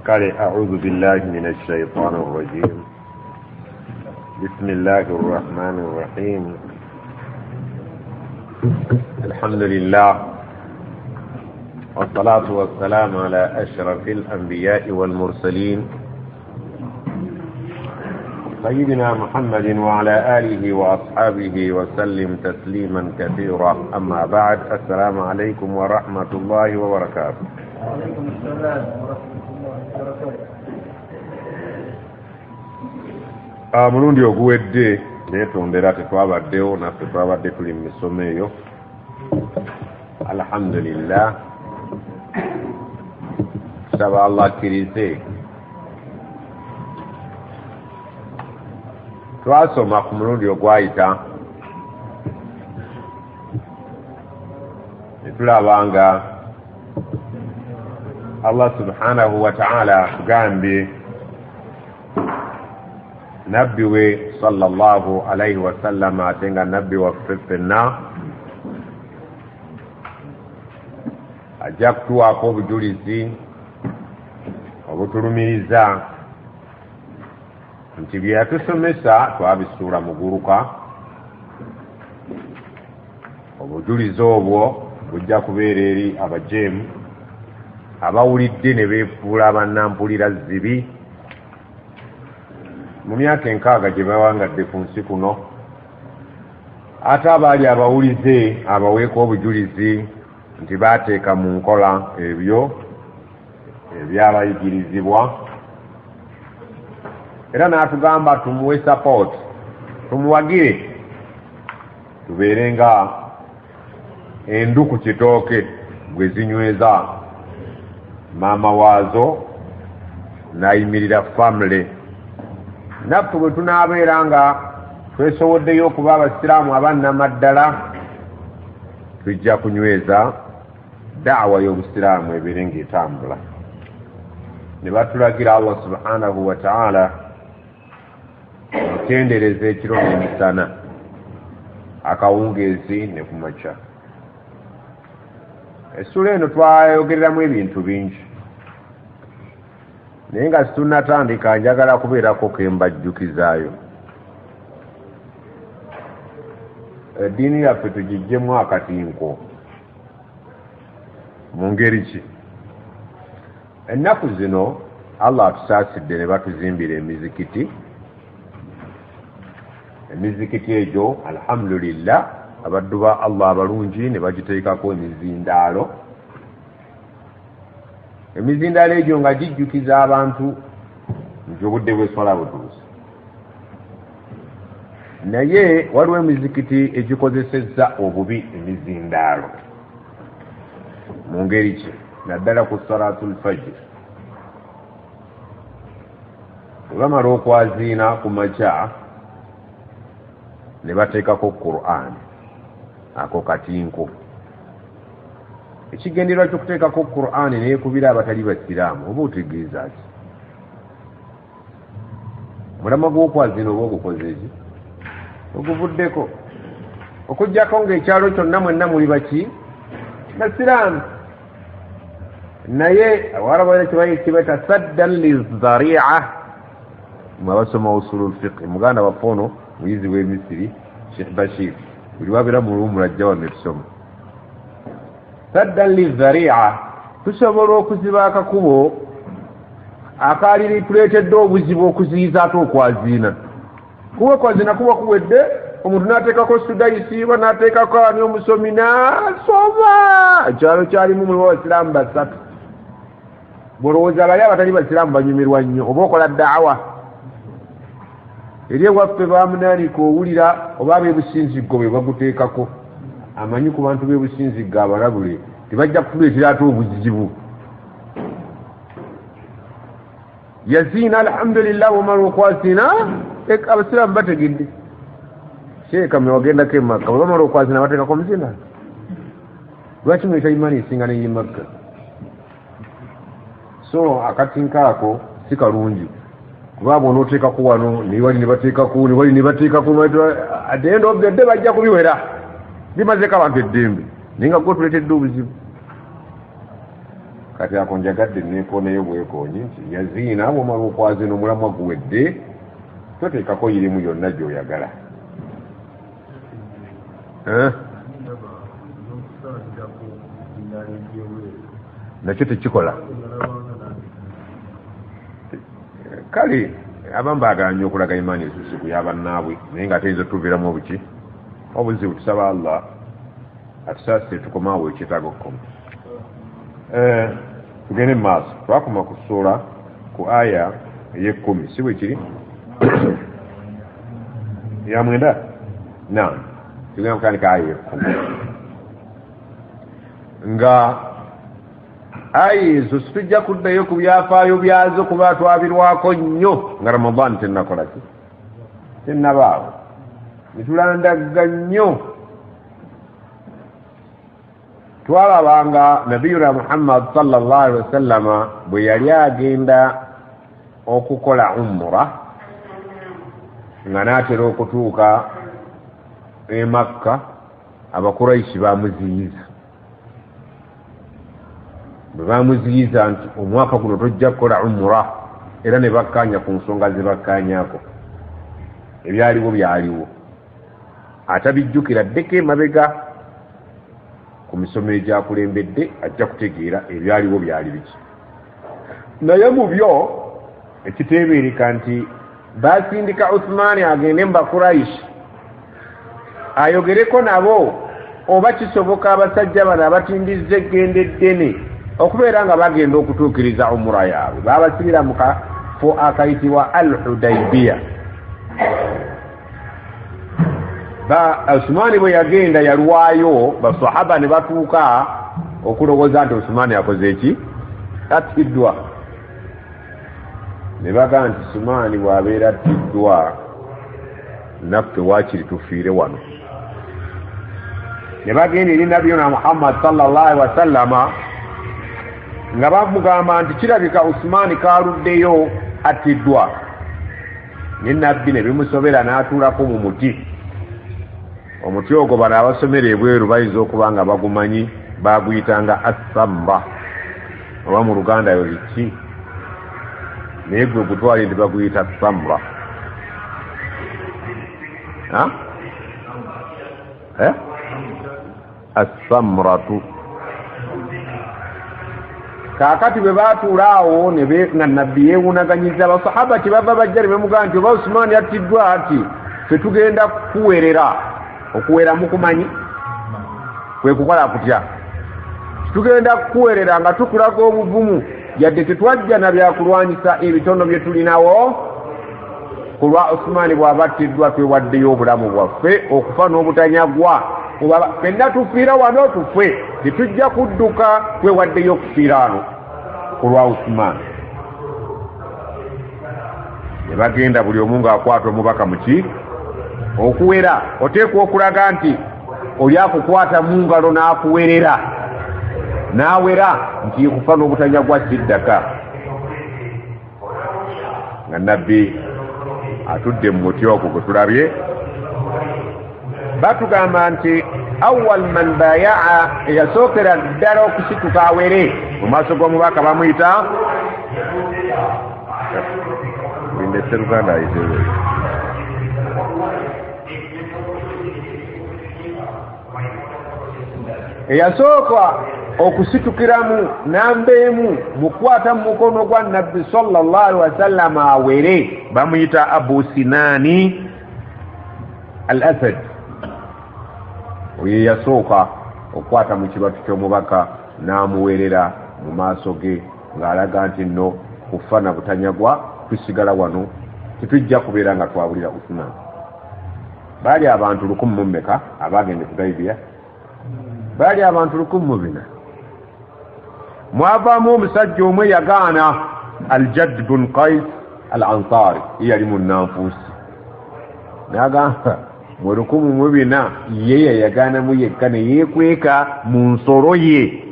قال أعوذ بالله من الشيطان الرجيم. بسم الله الرحمن الرحيم. الحمد لله والصلاة والسلام على أشرف الأنبياء والمرسلين سيدنا محمد وعلى آله وأصحابه وسلم تسليما كثيرا. أما بعد، السلام عليكم ورحمة الله وبركاته. وعليكم السلام ورحمة الله وبركاته. Mulundi oguwedde netondera tetwabaddewo naffe twabadde tuli mu misomo eyo. Alhamdulillah, tusaba Allah akkirize. Twasoma ku mulundi ogwayita netulabanga Allah subhanahu wa ta'ala tugambye nabbi we sallallahu alayhi wa sallam atenga nabbi waffe ffenna ajja kutuwaako obujulizi obutulumiriza nti bye yatusomesa twabisuula muguluka. Obujulizi obwo bujja kubeera eri abajeemu abawulidde ne beefuula abannampulira zibi mu myaka 6 gye bawangadde ku nsi kuno, ate abaali abawulize abaweeko obujulizi nti baateeka mu nkola ebyo ebyabayigirizibwa, era n'atugamba tumuwe support, tumuwagire tubeere nga endu ku kitooke gwe zinyweza maama waazo n'ayimirira family. Naffe bwe tunaabeera nga twesoboddeyo okuba abasiraamu abannamaddala, tujja kunyweza da'wa y'obusiraamu ebeere ng'etambula. Ne batulagira Allah subhanahu wa ta'ala okendereza ekiro n'emisana, akawungeezi ne ku makya. Essula eno twayogereramu ebintu bingi, naye nga situnnatandika njagala kubeerako kembajjukizaayo. Eddiini yaffe tugiggyemu akatinko. Mu ngeri ki? Ennaku zino Allah atusaasidde ne batuzimbira emizikiti. Emizikiti egyo alhamdulillah abaddu ba Allah abalungi ne bagiteekako emizindaalo. Emizindaalo egyo nga gijjukiza abantu nti obudde bw'eswala butuuse. Naye waliwo emizikiti egikozesezza obubi emizindaalo. Mu ngeri ki? Naddala ku salaatul fajr. Bamala okwaziina ku makya ne bateekako Qur'an, ako katinko. Ekigendererwa ky'okuteekako Qur'an neekubira abatali basiraamu oba otegeeza ki? Mulama gw'okwaziina oba ogukoze ki? Oguvuddeko. Okuggyako ng'ekyalo kyonna mwenna muli baki? Basiraamu. Naye awarabayo kibayita saddan lizari'a. Mwabasoma usulul fiqh, muganda wafono muyizi w'Emisiri Sheikh Bashir, buli wabeera mu lumu lajja wano tusoma. Saddan lizari'a, tusobola okuziba akakubo akaali tuleetedde obuzibu okuziyiza ate okwaziina. Kuba okwaziina kuba kuwedde, omuntu n'ateekako sudayisi oba n'ateekako ani omusomi n'asoma. Ekyalo kyalimu mulimu abasiraamu 3. Bw'olowooza bali abatali basiraamu banyumirwa nnyo, oba okola da'wa. Eri ewaffe bamunaanika owulira oba ab'ebusinziggo bwe baguteekako. Amanyi ku bantu b'ebusinziggo abalabule tebajja kutuleetera ate obuzibu. Yaziina alhamdulillah, omala okwasiina abasiraamu bategedde. Sheeka mwe wagendako e Makka bwe bamala okwasiina bateekako omuzindaalo. Lwaki mweta imaani esinga n'ey'e Makka? So akatinkaako si kalungi. Kuba bw'onooteekako wano niwali ne bateekako niwali ne bateekako at the end of the day bajja kubiwera bimazeeko abantu eddembe, naye nga gwe tuleetedde obuzibu. kati ako njagadde nekoneyo bwekonyi nti yaziina bwomala okwazina omulamwa guwedde toteekako yirimu yonna gy'oyagala nakyo tekikola kale abamu baagala nnyo okulaga imaani esusiku yabannaabwe naye nga ateyinza otuviiramu obuki obuzibu tusaba allah atusaasire tukomaawo ekyetaaga okukoma tugende mu maaso twakoma ku ssuula ku aya ey'ekkumi si bwe kiri ya mwenda na tugenda mukandika aya ey'ekkumi nga aya ezo situjja kuddayo ku byafaayo byazo kuba twabirwako nnyo nga ramadaani tennakola ki tennabaawo nitulandagga nnyo twalabanga nabiyuna muhammad sallallahu alaihi wasallama bwe yali agenda okukola umura nga naatera okutuuka e makka abakuraishi bamuziyiza bwe bamuziyiza nti omwaka guno tojja kukola umura era ne bakkanya ku nsonga ze bakkanyako ebyaliwo byaliwo atabijjukira ddeko emabega ku misomo egyakulembedde ajja kutegeera ebyaliwo byali biki naye mu byo ekiteebereka nti basindika uthmani agende mu bakuraishi ayogereko nabo oba kisoboka abasajja bano abatindizza eggendo eddene okubeera nga bagenda okutuukiriza umura yaabwe babasibira mu kafo akayitibwa al hudaibiya Usmani bwe yagenda yalwayo basahaba ne batuuka okulowooza nti Usmani yakoze eki attiddwa ne baga nti Usmani bw'abeera attiddwa naffe waakiri tufiire wano ne bagenda eri nabiyuna muhammad sallallahu alaihi wasallama nga bamugamba nti kirabika Usmani kaaluddeyo attiddwa ne nabbi ne bimusobera n'atuulako mu muti omuti ogwo bano abasomera ebweru bayinza okuba nga bagumanyi baguyitanga assamba oba mu luganda yo biki naye gwe gutwali nti baguyita samba assamratu kaakati bwe baatuula awo nga nabbi yeewunaganyiza abasahaba kyebava bajja ne bemugamba nti oba Usmani yattiddwa ati fetugenda kukuweerera okuwera mukumanyi kwe kukola kutya tugenda kukuweerera nga tukulaga obuvumu yadde tetwajja na byakulwanyisa ebitono bye tulinawo ku lwa Usmani bw'abattiddwa twewaddeyo obulamu bwaffe okufa n'obutanyagwa fenna tufiira wano tufe tetujja kudduka twewaddeyo okufiira wano ku lwa Usmani ne bagenda buli omu ng'akwata omubaka muki okuwera oteekwa okulaga nti oli akukwata mu ngalo n'akuwerera n'awera nti kufa n'obutanyagwa kiddaka nga nabbi atudde mu muti ogwo gwe tulabye batugamba nti awal man bayaa eyasookera ddala okusituka awere mu maaso g'omubaka bamuyita ndese luganda ayitewe eyasooka okusitukiramu nambeemu mukwata mu mukono gwa nabbi sallallahu alaihi wasallam awere bamuyita Abu Sinani al-Asad oyo yasooka okukwata mu kibatu ky'omubaka n'amuweerera mu maaso ge ng'alaga nti nno kufa na butanyagwa tusigala wano tetujja kubeera nga twabulira Usman. Baali abantu 100 abagenda ku Hudaybiya, baali abantu 100 mwavaamu omusajja omwe yagaana Al-Jadd bin Qais Al-Ansari yali munnanfuusi n'agamba mu 100 ye yagaanamu yekka ne yeekweka mu nsolo ye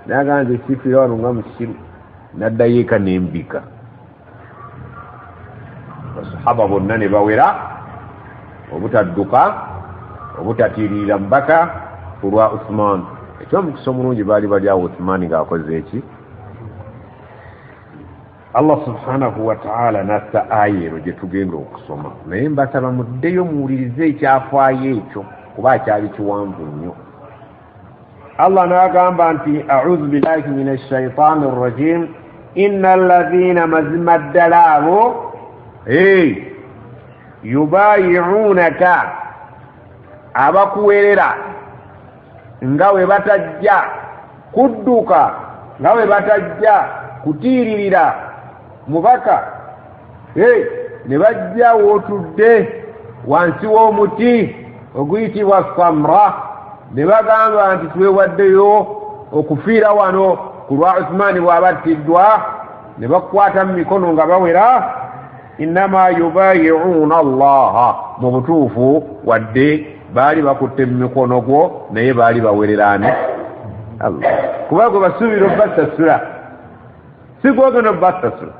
n'agamba nze sifiira wano nga musiru n'addayo eka n'embika. Basahaba bonna ne bawera obutadduka obutatiirira mbaka ku lwa Uthman. Ekyomukisa omulungi baali bali awo Uthman ng'akoze eki Allah subhanahu wa ta'ala nassa ayero gye tugenda okusoma naye mbasaba muddeyo muwulirize ekyafaayo ekyo kuba kyali kiwanvu nnyo. Allah n'agamba nti a'udhu billahi minash shaitani rrajim innal ladhina mazima ddala abo yubayi'unaka abakuwerera nga we batajja kudduka nga we batajja kutiiririra mubaka ne bajja wootudde wansi w'omuti oguyitibwa samra ne bagamba nti twewaddeyo okufiira wano ku lwa Uthmani bw'abattiddwa ne bakwata mu mikono nga bawera innama yubayi'una allaha mu butuufu wadde baali bakutte mu mikono gwo naye baali bawererani Allah kuba gwe basuubira obbasasula si gwogenda obbasasula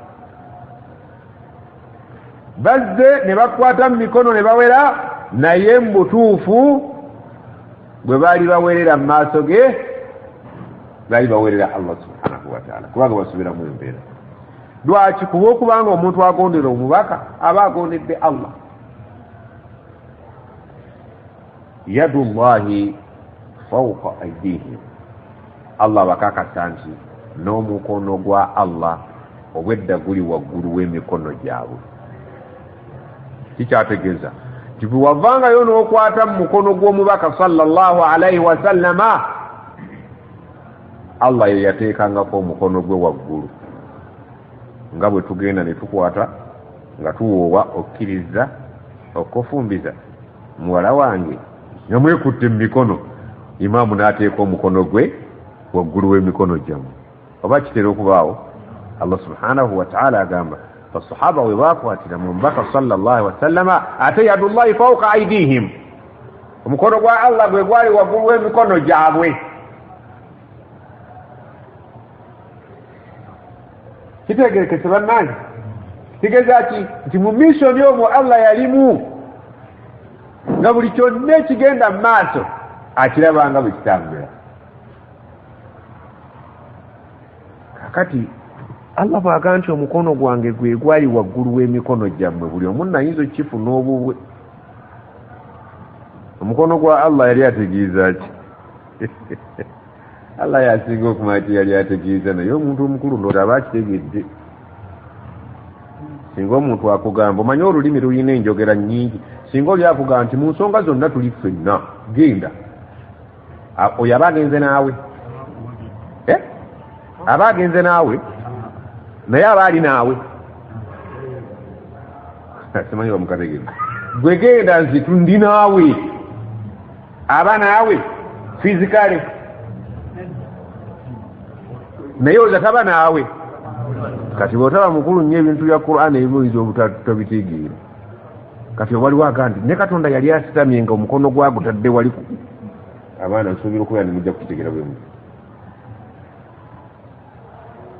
bazze ne bakwata mu mikono ne bawera naye mu butuufu bwe baali bawerera mu maaso ge baali bawerera Allah subhanahu wa ta'ala kubanga basubiramu embeera. Lwaki? Kuba okubanga omuntu agondera omubaka aba agondedde Allah. Yadullahi fawqa aydihim, Allah bakakasa nti n'omukono gwa Allah obwedda guli waggulu w'emikono gyabwe. Kikyategeeza nti bwe wavangayo n'okwata mu mukono gw'omubaka sallallahu alaihi wasallama Allah ye yateekangako omukono gwe waggulu nga bwe tugenda ne tukwata nga tuwoowa okkiriza okufumbiza muwala wange nga mwekutte mu mikono, imaamu n'ateeka omukono gwe waggulu w'emikono gyammwe. Oba kitera okubaawo? Allah subhanahu wa ta'ala agamba basahaba we baakwatira mu mbaka sallallahu alaihi wasallama ate yadullahi fawqa aydihim, omukono gwa Allah gwe gwali waggulu w'emikono gyabwe. Kitegerekese bannange, kitegeeza ki nti mu mission omwo Allah yalimu nga buli kyonna ekigenda mu maaso akirabanga bwe kitambula. Kakati Allah bw'agamba nti omukono gwange gwe gwali waggulu w'emikono gyammwe, buli omu nayinza okukifuna obubwe. Omukono gwa Allah yali ategeeza ki? Allah yasinga okumanya kye yali ategeeza, naye omuntu omukulu ndowooza aba akitegedde. Singa omuntu akugamba, omanye olulimi lulina enjogera nnyingi, singa oli akugamba nti mu nsonga zonna tuli ffenna, genda, oyo aba agenze naawe, aba agenze naawe, naye aba ali naawe. Simanyi bamukategeeza, gwe genda nzitu ndi naawe, aba naawe fizikale, naye oza taba naawe. Kati bw'otaba mukulu nnyo ebintu bya Qur'an ebibulizo obutabitegeera. Kati waliwo agamba nti ne Katonda yali asitamye nga omukono gwagutadde wali abaana nsuubira okubeera ne mujja kukitegeera bwe muti,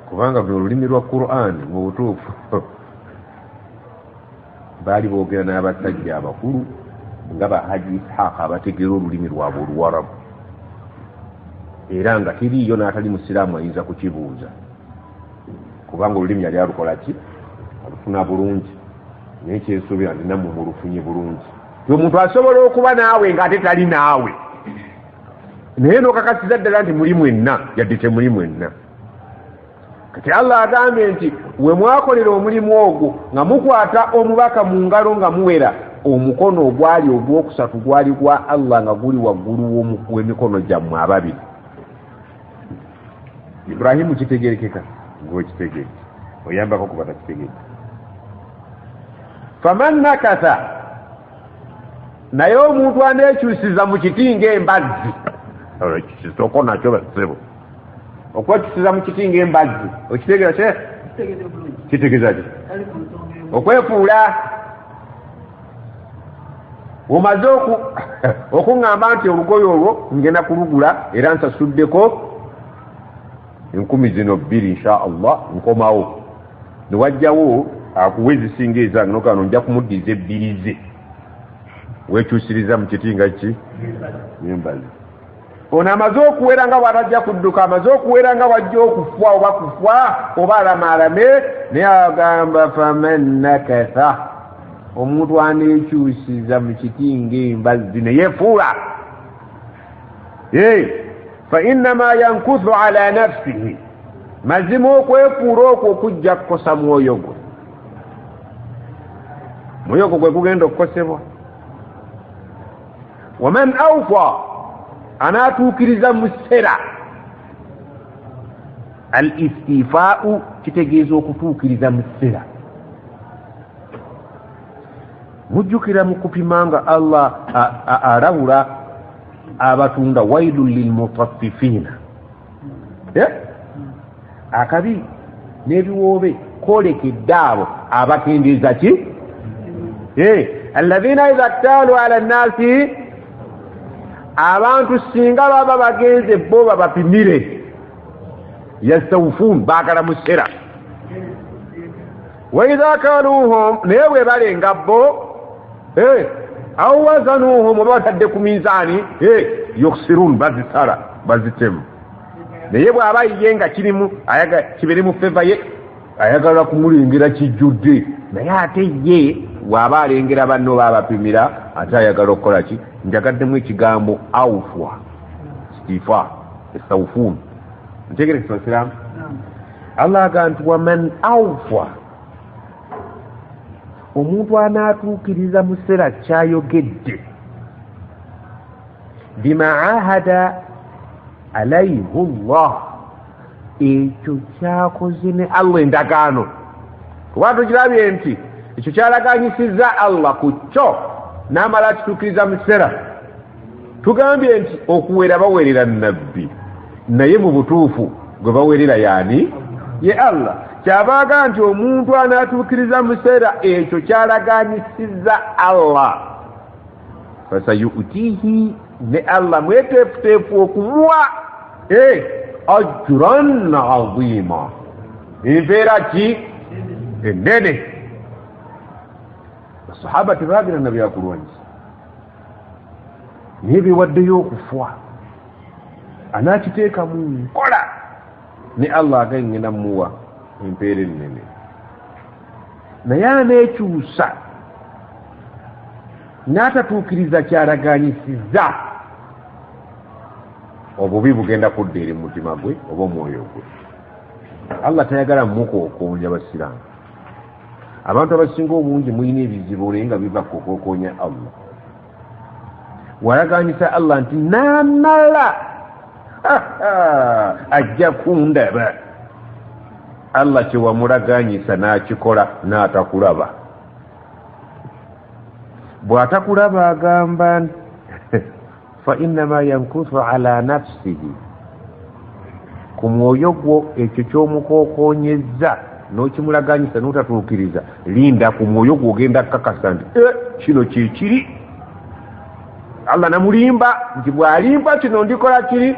kubanga bwe olulimi lwa Qur'an mu butuufu baali boogera n'abasajja abakulu nga ba Haji Ishaq abategeera olulimi lwabwe Oluwarabu, era nga tiriiyo n'atali musiraamu ayinza kukibuuza kubanga olulimi yali alukola ki? Alufuna bulungi. Naye kyensuubira nti nammwe mulufunye bulungi. Omuntu asobola okuba naawe ng'ate tali naawe, naye n'okakasiza ddala nti muli mwenna yadde temuli mwenna. Kati Allah agambye nti we mwakolera omulimu ogwo nga mukwata omubaka mu ngalo nga muwera, omukono ogwali ogwokusatu gwali gwa Allah nga guli waggulu w'emikono gyammwe ababiri. Ibrahimu kitegerekeka gwe kitegeke, oyambako kuba takitegeke. Faman nakasa, naye omuntu aneekyusiza mu kiti ng'embazzi, kisoko nakyo basebo okwekyusiza mu kiti ng'embazzi, okitegeera kye kitegeeza ki? Okwefuula. Omaze okuŋŋamba nti olugoye olwo ngenda kulugula era nsasuddeko 10,000 insha Allah, nkomawo newajjawo akuwa ezisinga ezange nokano nja kumuddiza ebbiri ze, weekyusiriza mu kiti nga ki? Embazi. ono amaze okuwera nga bw'atajja kudduka, amaze okuwera nga wajja okufa oba kufa oba alamaalame, naye agamba faman nakatha, omuntu aneekyusiza mu kiti ng'embazzi ne yeefuula, fa innama yankuthu ala nafsihi, mazima okwefuula okwo okujja kukosa mwoyo gwe. Mwoyo gwe gugenda okukosebwa. Waman awfa, anaatuukiriza mu ssera. Al istifaa'u kitegeeza okutuukiriza mu ssera. Mujjukira mu kupimanga Allah alawula abatunda wailun lilmutaffifiina, akabi n'ebiwoobe koolekedde abo abakendeeza ki, alladhiina idha ktaaluu ala nnaasi, abantu singa baba bagenze bo babapimire, yastawufuun, baagala mu ssera. Wa idha kaaluuhum, naye bwe balenga bo, aw wazanuuhum, oba batadde ku minzaani, yukhsiruun, bazisala bazitemu. Naye bw'aba ye nga kibiri mu feva ye, ayagala kumulengera kijjudde, naye ate ye bw'aba alengera banno baabapimira, ate ayagala okukola ki? Njagaddemu ekigambo awfwa, stifa, estawufuun. Ntegerekesa basiraamu? Allah agamba nti waman awfa, omuntu anaatuukiriza mu ssera kyayogedde, bima ahada alayhi Allah, ekyo kyakoze ne Allah endagaano. Kuba tukirabye nti ekyo kyalaganyisizza Allah ku kyo n'amala akituukiriza mu ssera. Tugambye nti okuwera baweerera nabbi, naye mu butuufu gwe baweerera yaani? Ye Allah. Kyabaaga nti omuntu anaatuukiriza mu ssera ekyo kyalaganyisizza Allah, fasayu'tihi, ne Allah mweteefuteefu okumuwa ajran azima, empeera ki ennene. Basahaba tebaagira na byakulwanyisa, naye beewaddeyo okufwa, anaakiteeka mu nkola, ne Allah agangenda muwa empeera ennene. Naye aneekyusa n'atatuukiriza kyalaganyisizza, obubi bugenda kudda eri mu mutima gwe oba omwoyo gwe. Allah tayagala mukokoonya basiraamu. Abantu abasinga obungi mulina ebizibu naye nga biva kukokoonya Allah. Walaganyisa Allah nti naamala ajja kundaba. Allah kyewamulaganyisa n'akikola n'atakulaba. Bw'atakulaba agamba fa innama yankuthu ala nafsihi, ku mwoyo gwo ekyo ky'omukookonyezza n'okimulaganyisa n'otatuukiriza, linda ku mwoyo gwo ogenda kukakasa nti kino kyekiri. Allah namulimba nti bw'alimba kino ndikola kiri,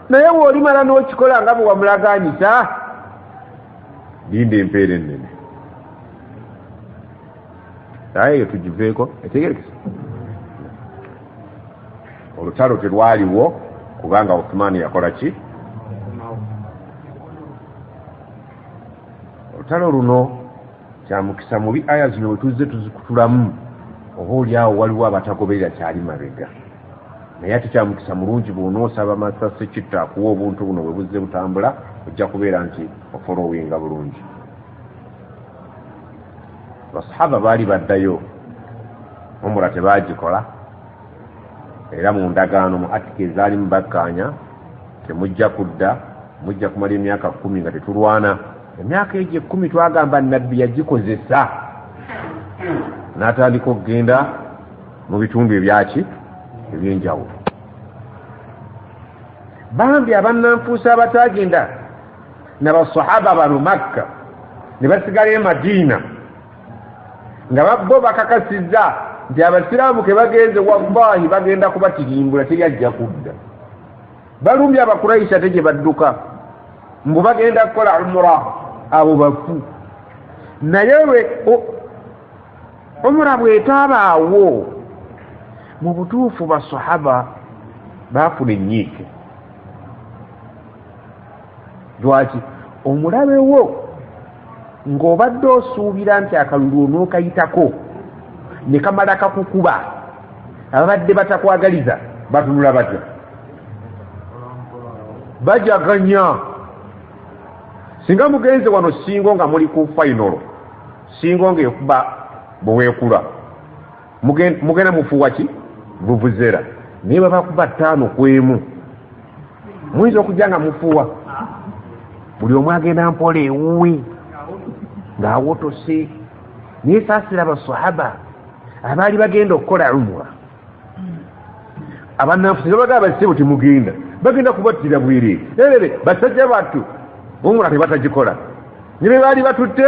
naye bw'olimala n'okikola nga bwe wamulaganyisa, linda empeera ennene. Aye eyo tugiveeko, etegerekesa. Olutalo terwaliwo kubanga Uthman yakola ki? Olutalo luno kyamukisa mubi, aya zino wetuzze tuzikutulamu, oba oliawo waliwo abatagoberera kyali mabega. Naye ate kyamukisa mulungi bw'onoosaba masasi kitta akuwa obuntu buno bwe buzze butambula, ojja kubeera nti ofolowinga bulungi. Basahaba baali baddayo, umura tebaagikola, era mu ndagaano mu atike ezaali mubakkaanya temujja kudda, mujja kumala emyaka 10 nga tetulwana. Emyaka egyo 10 twagamba nabbi yagikozesa n'atandika okugenda mu bitundu ebyaki ebyenjawulo. Bambi abannanfuusa abatagenda n'abasahaba bano Makka ne basigala e Madiina nga bo bakakasizza nti abasiraamu ke bagenze wallahi bagenda kubatirimbula, teri ajja kudda. Balumbye Abakurayisi ate gye badduka mbu bagenda kukola umra, abo bafu. Naye umra bw'etaabaawo, mu butuufu basahaba baafuna ennyiike. Lwaki omulabe wo ng'obadde osuubira nti akalulu onookayitako ne kamala kakukuba, abadde batakwagaliza batunula batya? Bajaganya. Singa mugenze wano Singo nga muli ku final, Singo ng'ekuba bweweekula, mugenda mufuuwa ki? Vuvuzera. Naye baba kuba 5-1, muyinza okujja nga mufuuwa. Buli omu agenda mpola ewuwe ng'awotose. Naye saasira abasahaba abaali bagenda okukola umra, abannanfusi bagamba basebo temugenda, bagenda kubattira bwereere. Basajja battu umra tebatagikola, ne be baali batutte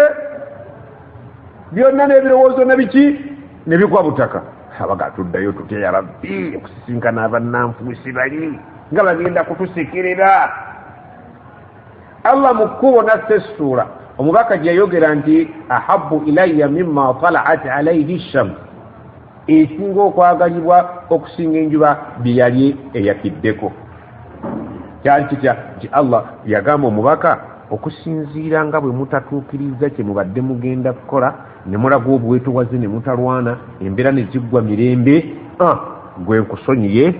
byonna n'ebirowoozo ne biki ne bigwa butaka. Abaga tuddayo tutya ya Rabbi okusisinkana abannanfusi bali nga bagenda kutusekerera. Allah mu kkubo nasse essuura omubaka gye yayogera nti ahabbu ilayya mimma tala'at alayhi shams, esinga okwagalibwa okusinga enjuba bye yali eyakiddeko. Kyali kitya nti Allah yagamba omubaka okusinziira nga bwe mutatuukiriza kye mubadde mugenda kukola, ne mulaga obwetowaze ne mutalwana, embeera ne ziggwa mirembe, gwe nkusonyiye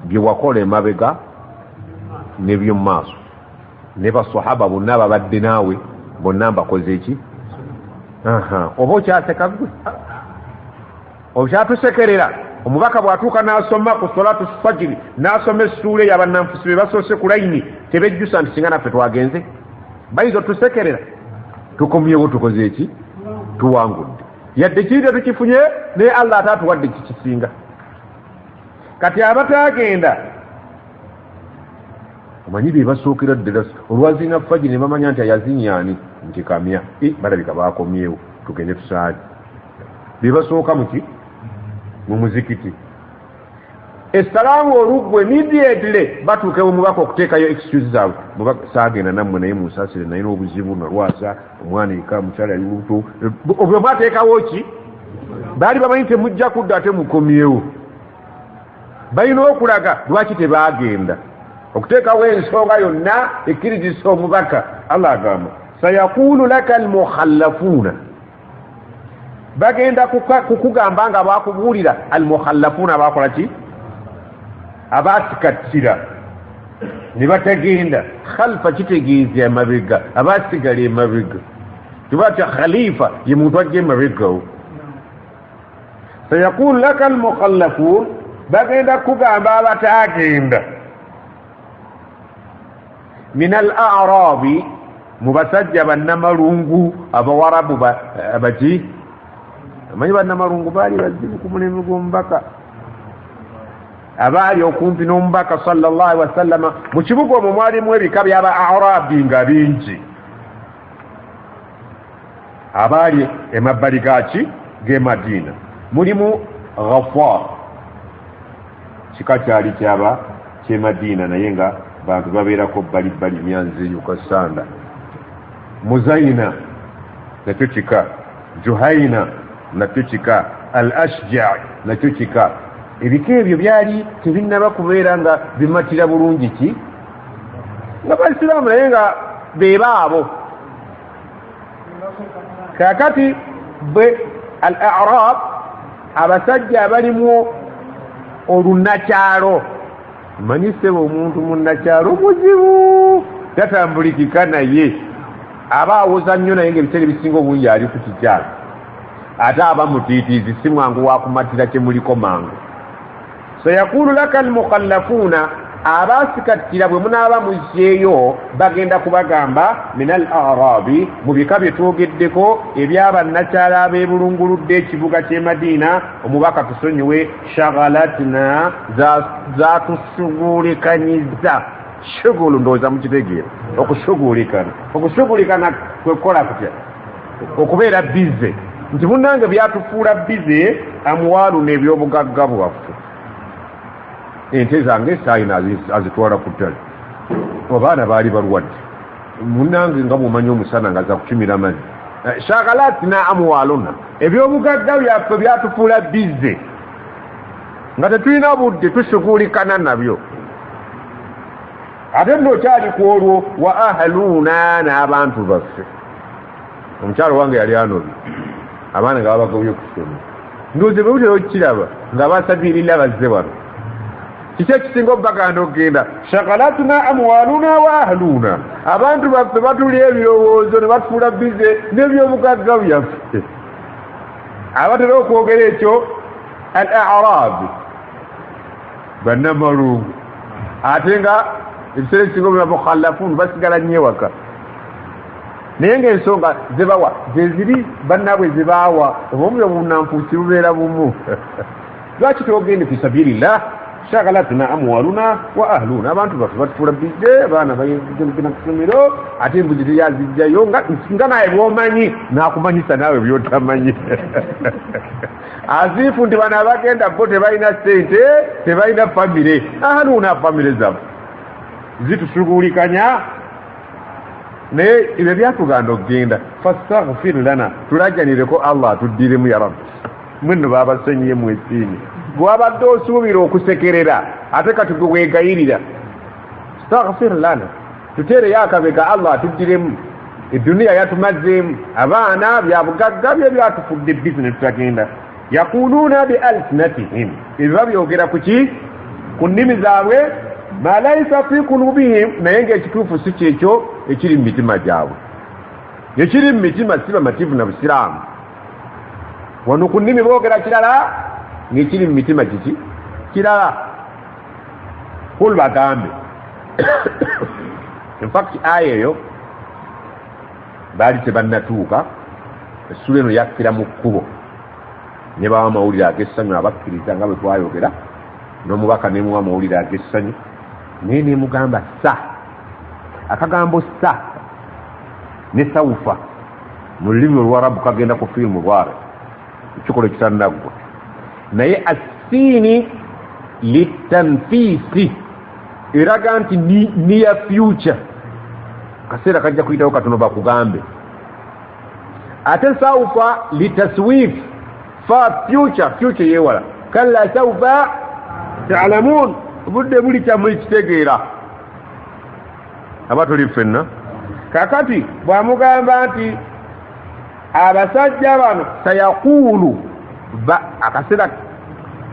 bye wakola emabega n'eby'omu maaso. Ne basahaba bonna babadde naawe bonna mbakoze eki? Oba okyaseka gwe? Okyatusekerera? Omubaka bw'atuuka n'asoma ku salatu fajiri n'asoma essuula eyo abannanfusi be basoose ku layini tebejjusa nti singa naffe twagenze. Bayinza otusekerera? Tukomyewo tukoze eki? Tuwangudde. Yadde kiri tetukifunye, naye Allah ate atuwadde kikisinga. Kati abatagenda omanyi bye basookera ddala olwaziina fajiri ne bamanya nti ayazinyaani nti kamya balabika baakomyewo tugende tusaali. Bye basooka muki? Mu muzikiti. Essalaamu olugwe immediately batuukewo omubaka okuteekayo excuse zaabwe. Mubaka saagenda nammwe naye munsaasire naye n'obuzibu nalwasa omwana eka mukyala yali lubuto. Obwo bwateekawo ki? Baali bamanyi temujja kudda ate mukomyewo. Balina okulaga lwaki tebaagenda okuteekawo ensonga yonna ekkirizisa omubaka. Allah agamba sayaqulu laka almukhallafuuna, bagenda kukugamba nga bakubuulira almukhallafuuna abakola ki? Abaasikattira ne batagenda. Khalfa kitegeeza emabega, abaasigala emabega. Tibatya khalifa ye muntu ajja emabegawo. sayaqulu laka almukhallafuun, bagenda kugamba abatagenda. Min al-a'rabi, mu basajja bannamalungu abawarabu baki? Amanyi bannamalungu baali bazibu ku mulembe gw'omubaka, abaali okumpi n'omubaka sallallahu alaihi wasallama. Mu kibuga omwo mwalimu ebika by'aba-a'rabi nga bingi, abaali emabbali gaki g'e Madina. Mulimu Ghaffar, kika kyali ky'e Madina naye nga bantu babeerako bbalibbali Nyanzi eyo Kasanda. Muzayina nakyo kika, Juhaina nakyo kika, Al-Ashja' nakyo kika. Ebika ebyo byali tebinnaba kubeera nga bimatira bulungi ki nga Baisiraamu naye nga beebaabo. Kaakati bwe al-A'rab, abasajja abalimu olunakyalo. Manyi sebo omuntu munnakyalo muzibu, tatambulikika naye, aba awoza nnyo naye ng'ebiseera ebisinga obungi ali ku kikyalo, ate aba mutiitiizi, si mwangu wakumatira kye muliko mangu. Sayaqulu laka almukhallafuuna, abaasikattira bwe munaaba muzzeeyo bagenda kubagamba min al-a'rabi, mu bika bye twogeddeko ebyabannakyala ab'ebulunguludde ekibuga ky'e Madiina. Omubaka tusonyiwe, shaghalatna, zatushugulikanyiza. Shugulu ndowooza mukitegeera okushugulikana kwekola kutya? Okubeera bize, nti munnange byatufuula bize amwalu n'ebyobugagga bwaffe. Ente zange saayina azitwala ku ttale, abaana baali balwadde, munnange nga bw'omanyi omusana nga za kukimira mazzi. Shagalatina amwaluna, ebyobugagga byaffe byatufuula bize. nga tetulina budde tusukuulikana nabyo ate nno kyali ku olwo wa ahaluuna n'abantu baffe omukyalo wange yali anobi abaana nga babagobye ku ssomero ndoze bwe butera okukiraba nga basabiirira bazze wano kiki ekisinga obaganda okugenda shakalatuna amwaluna wa ahaluuna abantu baffe batulya ebirowoozo ne batufuula bize n'ebyobugagga byaffe abatera okwogera ekyo al arabi bannamalungu ate nga ebiseera ekisinga obula mukhallafun basigala nnyo ewaka naye ng'ensonga zebawa zeziri bannaabwe zebaawa oba omuliro bunanfuusi bubeera bumu lwaki togende fi sabirillah shagalatuna amwaluna wa ahluna abantu baffe batufuula bize abaana bagenda ku ssomero ate embuzi teyazijjayo nga naye bwomanyi nakumanyisa naawe byotamanyi aziifu nti bano abagenda bo tebalina ssente tebalina famire ahluna famire zaffe zitusuguulikanya naye ebyo byatuganda okugenda fastaghfir lana tulajjanireko allah atuddiremu ya rabbi mwenno babasenyiye mwesiini gwabadde osuubira okusekerera ate kati gwe weegayirira staghfir lana tuteereyo akabega allah atuddiremu eduniya yatumazeemu abaana byabugagga bye byatufudde bizinesi tutagenda yaquluuna bi alsinatihim ebiba byogera kuki ku nnimi zaabwe ma laisa fi kulubihim naye ng'ekituufu si kyekyo ekiri mu mitima gyabwe ekiri mu mitima si bamativu na busiraamu wano ku nnimi boogera kirala ng'ekiri mu mitima kiki kirala kul bagambe infact aya eyo baali tebannatuuka essula eno yakkira mu kkubo ne bawa amawulire ag'essanyu abakkiriza nga bwe twayogera n'omubaka nemuwa amawulire ag'essanyu naye nemugamba sa akagambo sa ne sawufa mu lulimi olwarabu kagenda ku firimu bware ekikolo kitannaggwa naye assiini litanfiisi eraga nti niya future kaseera kajja kuyitawo katono bakugambe ate sawufa litaswif fa future yewala kalla sawfa ta'lamun budde buli kyammwe kitegeera aba tuli ffenna kakati bw'amugamba nti abasajja bano sayakuulu akaseera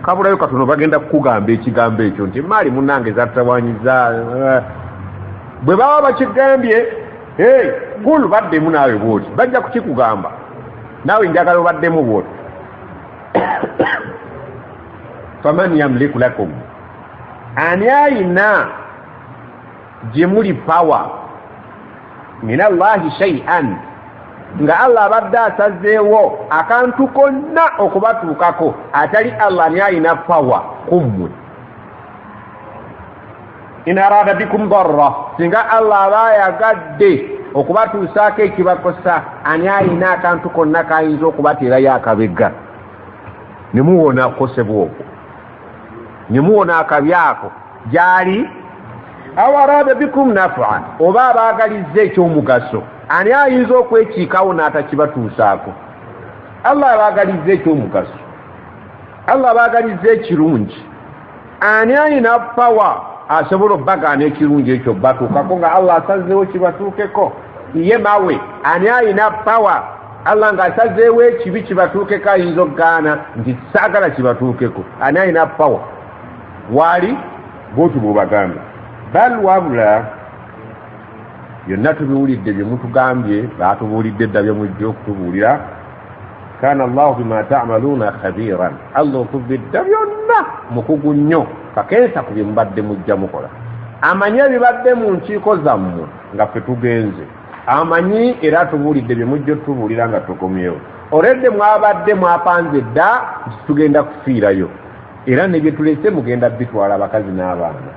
kabulayo katono bagenda kukugamba ekigambo ekyo nti maali munnange zatawanyiza bwe baba bakigambye kulu baddemu naawe bwoti bajja kukikugamba naawe njagala obaddemu bwoti faman yamliku lakum ani ayina gye muli pawa min allahi shay'an nga allah abadde asazeewo akantu konna okubatuukako atali allah ani ayina pawa kummwe in arada bikum darra singa allah aba ayagadde okubatuusaako ekibakosa ani ayina akantu konna kayinza okubateerayo akabega ne muwona akukosebwa okwo ne muwona akabi ako gyali aw arada bikum nafa oba abaagalizza ekyomugaso ani ayinza okwekiikawo n'atakibatuusaako allah abaagalizza ekyomugaso allah abaagalizza ekirungi ani ayina pawa asobola obbagaana ekirungi ekyo batuukako nga allah asazeewo kibatuukeko ye mawe ani ayina pawa allah ng'asazeewo ekibi kibatuukeko ayinza okugaana nti saagala kibatuukeko ani ayina pawa waali bwotyo bwobagamba bal wabula byonna tubiwulidde bye mutugambye baatubuulidde dda bye mujja okutubuulira kana allahu bima ta'maluuna khabiran allah okubidda byonna mukugu nnyo kakensa ku bye mubadde mujja mukola amanyi ebibadde mu nkiiko zammwe nga ffe tugenze amanyi era tubuulidde bye mujja otubuulira nga tukomyewo oledde mwabadde mwapanze dda nti tugenda kufiirayo era ne bye tulese mugenda bitwala abakazi n'abaana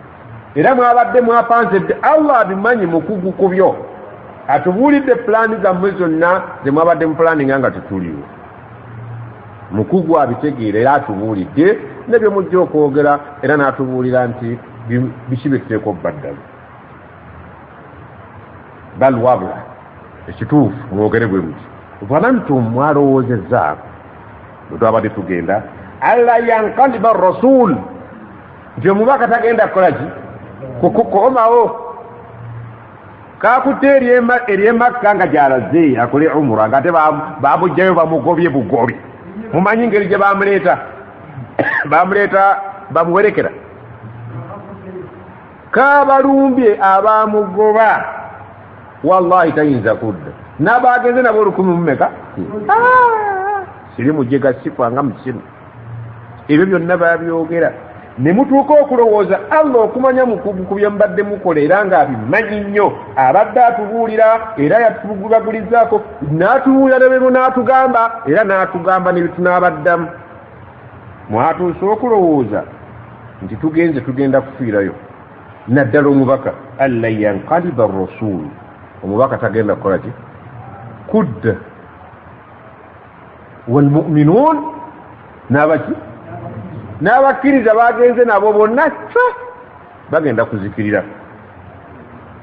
era mwabadde mwapanze dda allah abimanyi mukugu ku byo atubuulidde pulaani zammwe zonna ze mwabadde mupulaaninga nga tutuliwo mukugu abitegeera era atubuulidde ne bye mujja okwogera era n'atubuulira nti biki bye tuteeka obbaddalu bal wabula ekituufu mwogere bwe muti valantum mwalowoozezza bwe twabadde tugenda alla yanqaliba ar-rasul nti omubaka tagenda kukolaki kukomawo kakutte eryemakka nga gyalaze akole umura nga ate bamugjayo bamugobye bugobi mumanyi ngeri gye bamuleeta bamuwerekera kabalumbye abamugoba wallahi tayinza kudda n'abagenze nabo 1000 mumeka siri mujega sikwanga mukino ebyo byonna babyogera ne mutuuka okulowooza Allah okumanya mukubye mbadde mukola era ng'abimanyi nnyo abadde atubuulira era yatugubagulizaako n'atubuulira nebyo n'atugamba era n'atugamba nebitunaabaddamu mwatuuse okulowooza nti tugenda kufiirayo naddala omubaka alla yanqaliba ar-rasul omubaka tagenda kukola ki kudda walmu'minuun n'abaki n'abakkiriza bagenze nabo bonna bagenda kuzikirira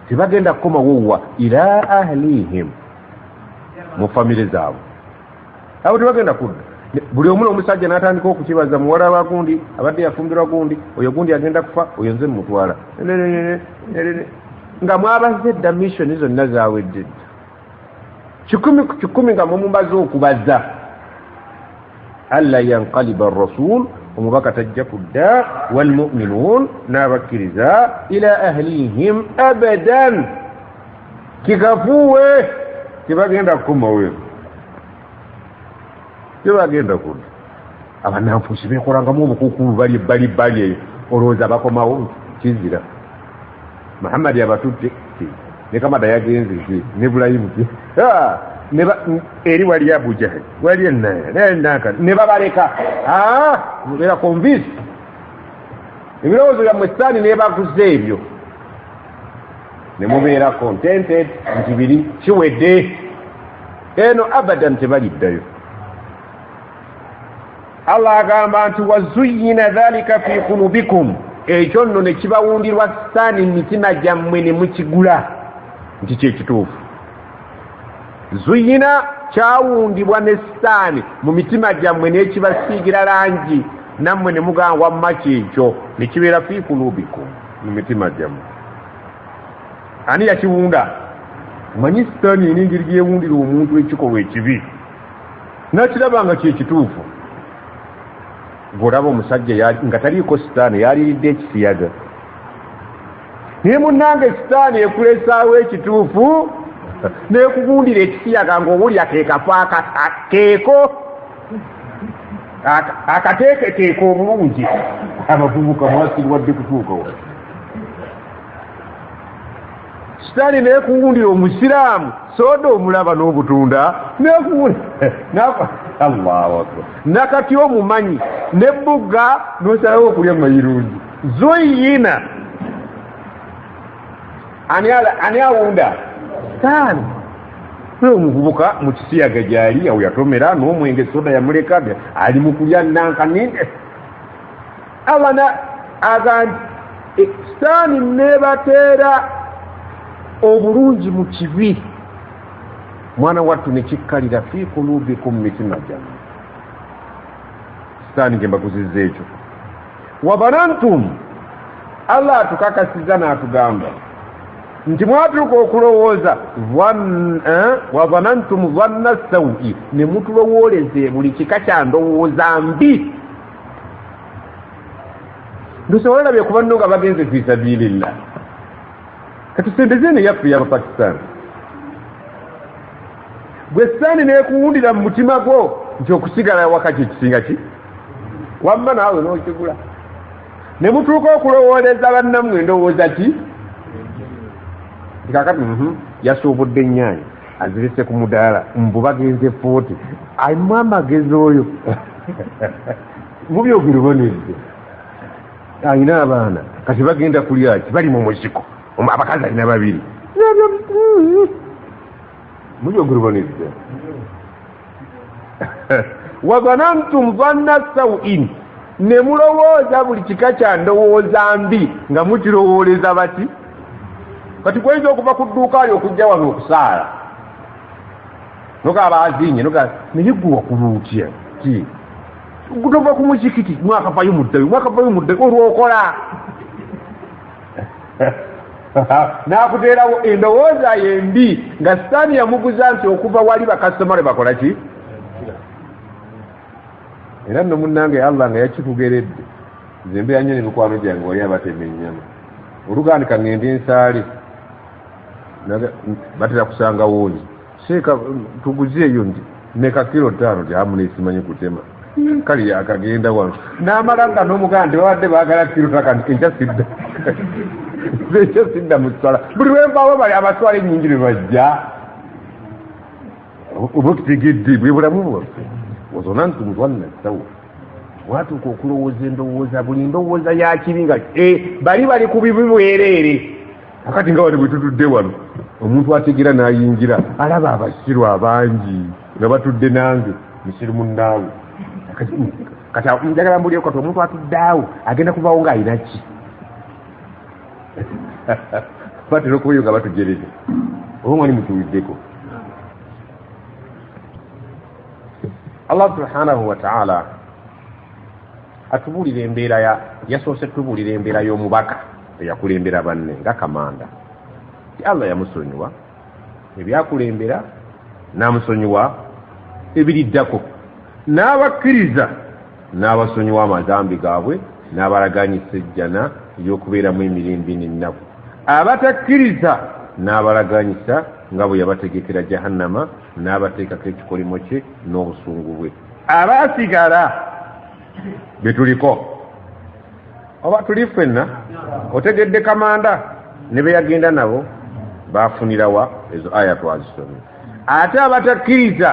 tebagenda kukomawowa ila ahlihim mu famire zaabwe abo tebagenda kudda buli omu omusajja n'atandika okukibaza muwala wa gundi abadde yafumbirwa gundi oyo gundi agenda kufa oyo nze mutwala nga mwabaze edda missioni zonna zaawedde 100 ku 100 nga mumubaze okubaza alla yanqaliba ar-rasul omubaka tajja kudda walmu'minuun n'abakkiriza ila ahlihim abadan kikafuwe tebagenda kukomawo tebagenda kudda abananfuusi bekolangamu obukuukulu bali eyo olowooza bakomawo kizira Muhammad abatutte ne Kamada yagenze ne Bulayimu eri wali Abu Jahal wali enaka ne babaleka mubeera convinced ebirowoozo byammwe Sitaani nebaguze ebyo ne mubeera contented nti biri kiwedde eno abadan tebaliddayo. Allah agamba nti wazuyina dhalika fi qulubikum ekyo nno ne kibawundirwa Sitaani mitima gyammwe ne mukigula nti kyekituufu. Zuyina kyawundibwa ne Sitaani mu mitima gyammwe n'ekibasiigira langi nammwe ne mugamba wamma kyekyo ne kibeera fi qulubikum mu mitima gyammwe. Ani yakiwunda? Manyi Sitaani n'engeri gyewundira omuntu ekikolwa ekibi nakiraba nga kyekituufu. Ng'olaba omusajja nga taliiko Sitaani yaliridde ekisiyaga naye munnange Sitaani ekulesaawo ekituufu n'ekugundira ekisiyaga ng'owulira keekafu keeko akateeketeeka obulungi abavubuka mwasirwadde kutuuka wa Sitaani n'ekugundira omusiraamu soda omulaba n'obutunda n'ekugundira Allahu akbar nakati omumanyi nebbuga n'osalawo okulya mayirungi zuyina ani awunda Sitaani omuvubuka mu kisiyaga gyali awo yatomera n'omwenge soda yamuleka ali mu kulya nankaninde abana agandi Sitaani nebateera obulungi mu kibi mwana wattu ne kikkalira fi qulubikum mitima gyammwe. Sitaani gye mbakuzizza ekyo. Wabanantum Allah atukakasiza n'atugamba nti mwatuuka okulowooza wabanantum dhanna sawi ne mutulowooleze buli kika kya ndowooza mbi. Ndosobola bye kuba nno nga bagenze fi sabilillah katusembezene yaffe y'Abapakistan gwe Sitaani neekuwundira mu mutima gwo nti okusigala wakati ekisinga ki wamma naawe n'okigula ne mutuuka okulowooleza bannammwe ndowooza ki kakati yasuubudde ennyaanya azirese ku mudaala mbu bagenze 40 alimu amagezi oyo mubyogere bonezze alina abaana kati bagenda kulya ki bali mu musiko abakazi alina 2 mubyogere bonezze wabanantum dhanna sawin ne mulowooza buli kika kya ndowooza mbi nga mukirowooleza bati kati kweyinza okuva ku dduuka ali okujja wano okusaala nokaaba azinye naye gwe wakuluutya ki gutova ku muzikiti mwakavayo muddayo olwokola n'akuteerawo endowooza yembi nga sitaani yamuguza nti okuva wali bakastomale bakola ki era nno munnange Allah nga yakikugeredde nze mbeera nnyo n'emikwano gyange wali abatema ennyama olugandika ngende ensaali batera kusanga woonyi seeka tuguzeeyo nti meka kilo 5 ti amu neesimanyi kutema kali yakagenda wano n'amala nga n'omuganda babadde baagala kilo takanti enkyasidda ekyasidda mu ssala buli lwenvaawo bali abatwala ennyingi ne bajja oba okitegedde bwe bulamu bwaffe wazona nti mutwanna ssawo watuuka okulowooza endowooza buli ndowooza yakibi nga bali ku bibi bwereere akati nga wano bwe tutudde wano omuntu ategera n'ayingira alaba abasiru abangi nga batudde nange musiru munnaawe kati njagala mbulio kati omuntu atudde awo agenda kuvaawo ng'ayina ki batera okubayo nga batugereze oba mwani mutuwiddeko Allah subhanahu wa ta'ala atubuulira embeera yasoose tubuulira embeera y'omubaka eyakulembera banne nga kamanda Allah yamusonyiwa ebyakulembera n'amusonyiwa ebiriddako n'abakkiriza n'abasonyiwa amazambi gaabwe n'abalaganyisa ejjana ery'okubeeramu emirembe n'ennaku abatakkiriza n'abalaganyisa nga bwe yabategekera jahannama n'abateekako ekikolimo kye n'obusungu bwe abaasigala betuliko oba tuli ffenna otegedde kamanda ne be yagenda nabo baafunirawa ezo aya twazisomye ate abatakkiriza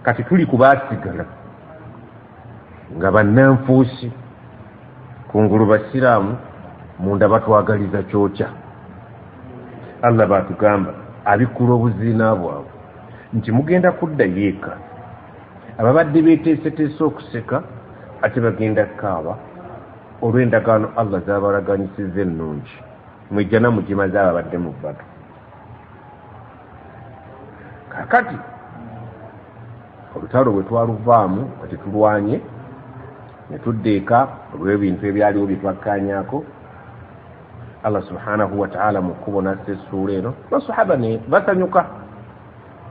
kati tuli ku baasigala nga bannanfuusi kungulu basiraamu munda batwagaliza kyokya Allah baatugamba abikkula obuziina bwabwe nti mugenda kudda yeeka ababadde beeteeseteese okuseka ate bagenda kaaba olw'endagaano Allah z'abalaganyisiza ennungi mwejjana mugima z'ababadde mu bbatu kakati olutalo bwe twaluvaamu kati tulwanye ne tuddeeka olw'ebintu ebyaliwo bye twakkaanyaako Allah subhanahu wa ta'ala mu kkubo n'assa essuula eno basahaba ne basanyuka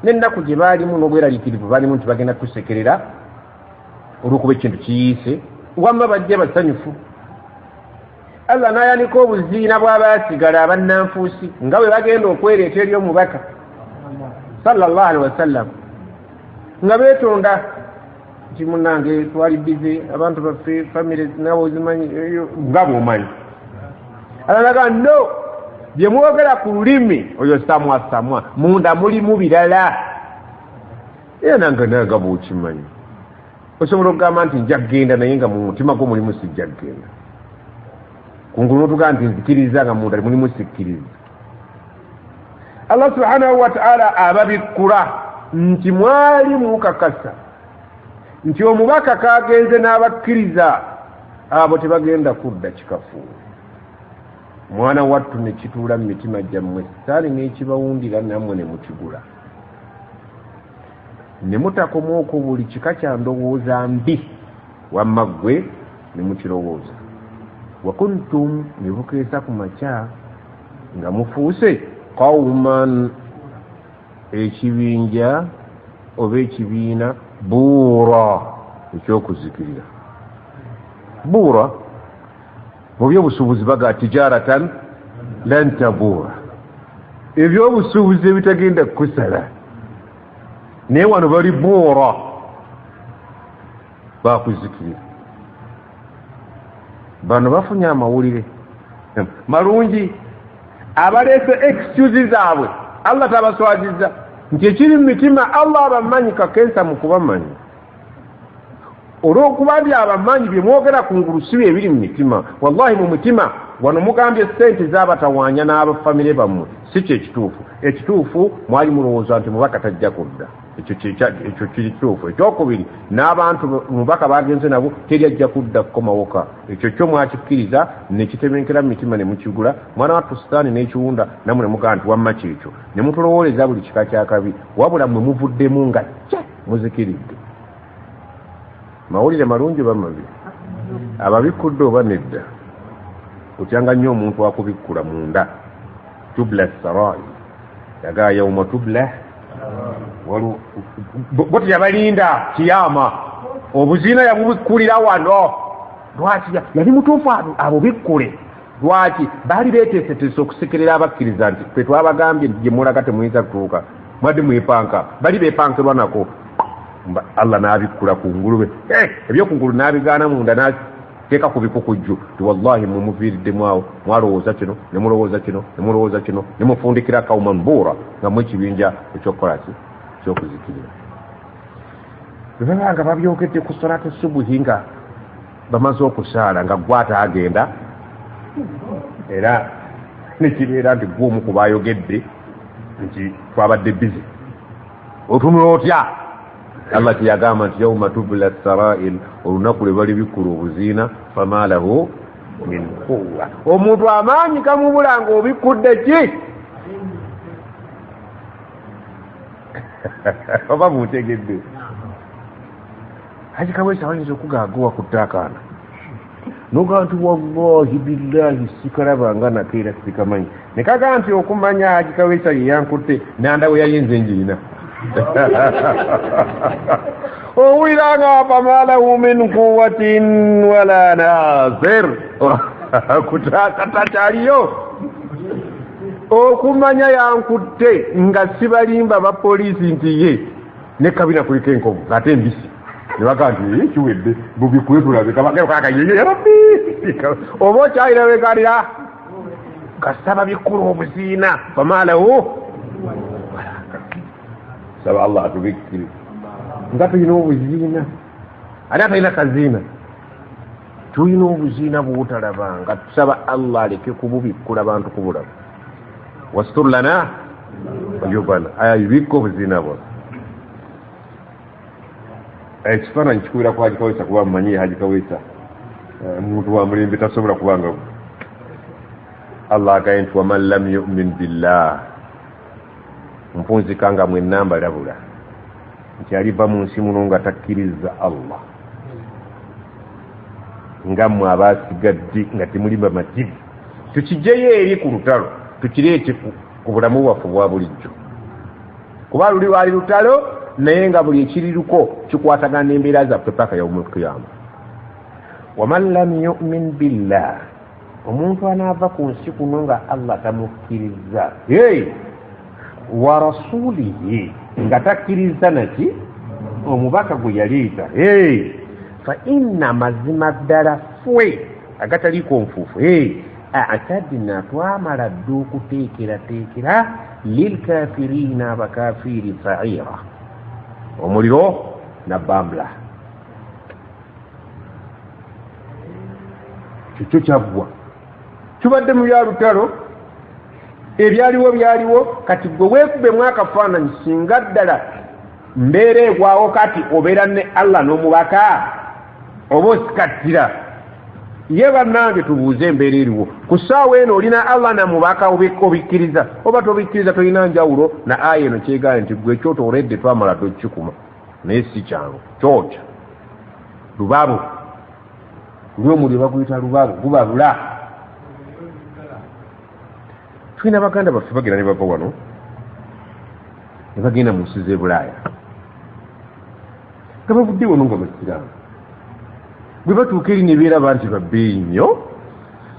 n'ennaku gye baalimu n'obweraliikirivu baalimu nti bagenda tusekerera olw'okuba ekintu kiyiise wamma bajje basanyufu Allah n'ayanika obuziina bw'abaasigala abannanfuusi nga bwe bagenda okwereeta eri omubaka sallallahu alaihi wasallam nga beetonda nti munnange twali bize abantu baffe famire nawe ozimanyi nga bw'omanyi alalaga no bye mwogera ku lulimi oyo samwa munda mulimu birala era nange naga bw'okimanyi osobola okugamba nti nja kgenda naye nga mu mutima gwo mulimu sijja kgenda kungulu n'otugamba nti nzikiriza nga munda mulimu sikkiriza Allah subhanahu wa ta'ala ababikkula nti mwali mukakasa nti omubaka kagenze n'abakkiriza abo tebagenda kudda kikafuuwe mwana wattu ne kituula mu mitima gyammwe sitaani n'ekibawundira nammwe ne mukigula ne mutakomaoko buli kika kya ndowooza mbi wamma ggwe ne mukirowooza wakuntum ne bukeesa ku makya nga mufuuse qawman ekibinja oba ekibiina buura ekyokuzikirira buura mu byobusuubuzi baga tijaratan lan tabuura ebyobusuubuzi ebitagenda kukusala naye wano bali buura bakuzikirira bano bafunye amawulire malungi abaleese excuse zaabwe Allah tabaswaziza nti ekiri mu mitima Allah abamanyi kakensa mu kubamanyi olw'okuba byabamanyi bye mwogera kungulu si bye ebiri mu mitima wallahi mu mutima wano mugambye ssente z'abatawaanya n'abafamire bammwe si kye ekituufu ekituufu mwali mulowooza nti mubaka tajja kudda ekyo kiri kituufu ekyokubiri n'abantu mubaka bagenze nabo teri ajja kudda kukomawoka ekyo kyo mwakikkiriza ne kitebenkera mu mitima ne mukigula mwana wattu sitaani n'ekiwunda namwe ne mugamba nti wamma kyekyo ne mutulowooleza buli kika kyakabi wabula mwe muvuddemu nga kye muzikiridde mawulire malungi bamabi ababikkudde oba nedda kutyanga nnyo omuntu akubikkula munda tubla sarai yagaa yauma tubla bo teyabalinda kiyama obuziina yabubikkulira wano lwaki yali mutuufu abo bikkule lwaki baali beeteeseteese okusekerera abakkiriza nti ffe twabagambye gye mulaga temuyinza kutuuka mwadde mwepanka bali beepankerwa nako Allah n'abikkula ku ngulube ebyokungulu n'abigaana munda n'ateeka ku bikukujju ti wallahi mumuviiriddemu awo mwalowooza kino ne mulowooza kino ne mulowooza kino ne mufundikira kauman buura nga mu ekibinja ekyokukola ki ekyokuzikirira bwe baba nga babyokedde ku salatu subuhi nga bamaze okusaala nga gwata agenda era nekibeera nti gwomu ku bayogedde nti twabadde bizi otunula otya Allah tiyagamba nti yauma tubla sarail olunaku lwe bali bikkula obuziina fama lahu min quwwa omuntu amaanyi kamubula nga obikkudde ki oba mutegedde Haji Kaweesa wayinza okugaagowa ku ttaakaana noga nti wallahi billahi sikalabanga nakeera sikamanyi ne kaga nti okumanya Haji Kaweesa ye yankutte nanda we yayinza enjiina owuliranga fama lahu min quwwatin wala nasir kutakyaliyo okumanya yankutte nga sibalimba bapoliisi nti ye ne kabina kuliko enkovu ate embisi nebaga nti kiwedde bubikule tulabe kabagayeyerabbi oba okyayira wegalira kasaba bikkulu obuziina fama lahu saba Allah atubikkire nga tulina obuziina ali atalina kaziina tulina obuziina bwotalabanga tusaba Allah aleke kububikkula bantu kubulamu wastur lana ayubana ayibikka obuziina bwona ekifaananyi kikuwera ku Haji Kaweesa kuba mmanyi Haji Kaweesa omuntu wa mulembe tasobola kubanga Allah agaye nti waman lam yu'min billah mpunzika nga mwenna mbalabula nti aliva mu nsi muno nga takkiriza Allah nga mmwe abaasigadde nga temuli bamativu tukijjeyo eri ku lutalo tukireete ku bulamu bwaffe bwa bulijjo kuba luli lwali lutalo naye nga buli ekiriruko kikwatagana n'embeera zaffe paka yaumul qiyama waman lam yu'min billah omuntu anaava ku nsi kuno nga Allah tamukkiriza wa rasulihi nga takkiriza naki omubaka gwe yaleeta fa inna mazima ddala fwe agataliiko nfuufu atadna twamala dde okuteekerateekera lilkafirina abakafiri saira omuliro nabbambula kikyo kyaggwa kibadde mu bya lutalo ebyaliwo byaliwo kati gwe weekubemu akafaananyi singa ddala mbeera egwawo kati obeera ne Allah n'omubaka oba osikattira ye bannange tubuuze embeera eriwo ku ssaawa eno olina Allah namubaka obikkiriza oba tobikkiriza tolina njawulo na aya eno kyegaye nti gwe ekyoto oledde twamala tokikuma naye si kyangu kyokya lubabu luli omuliro baguyita lubabu gubabula tulina baganda baffe bagenda ne bava wano ne bagenda mu nsi z'e Bulaaya nga bavudde wano nga basiraamu bwe batuuka eri ne beeraba nti babbeeyi nnyo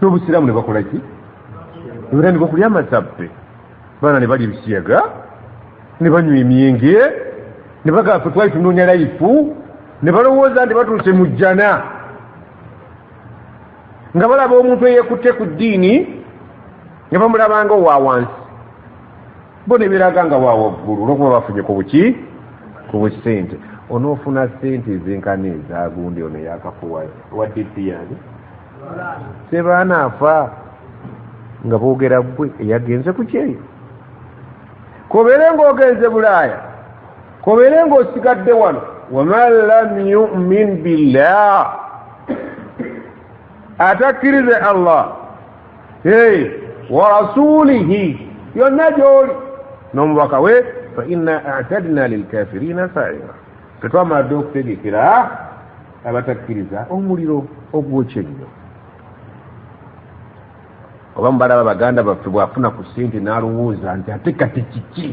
n'obusiraamu ne bakola ki ne batandika okulya amasabbe baana ne balya ebisiyaga ne banywa emyenge ne bagamba ffe twali tunoonya layifu ne balowooza nti batuuse mu jjana nga balaba omuntu eyeekutte ku ddiini nga bamulabanga owa wansi bo ne beeraga nga wa waggulu olwokuba bafunye ku buki ku busente onoofuna sente ezenkana ezagundi ono yakafuwa wadde ddiyani sebaana afa nga boogera gwe eyagenze ku kyeyo kobeere ng'ogenze Bulaaya kobeere ng'osigadde wano waman lam yu'min billah atakkirize Allah wa rasulihi yonna gy'oli n'omubaka we fa inna a'tadna lilkafirina sa'ira tetwamala dde okutegekera abatakkiriza omuliro ogwokya ennyo oba mubalaba baganda baffe bwafuna ku ssente n'alowooza nti ate kati kiki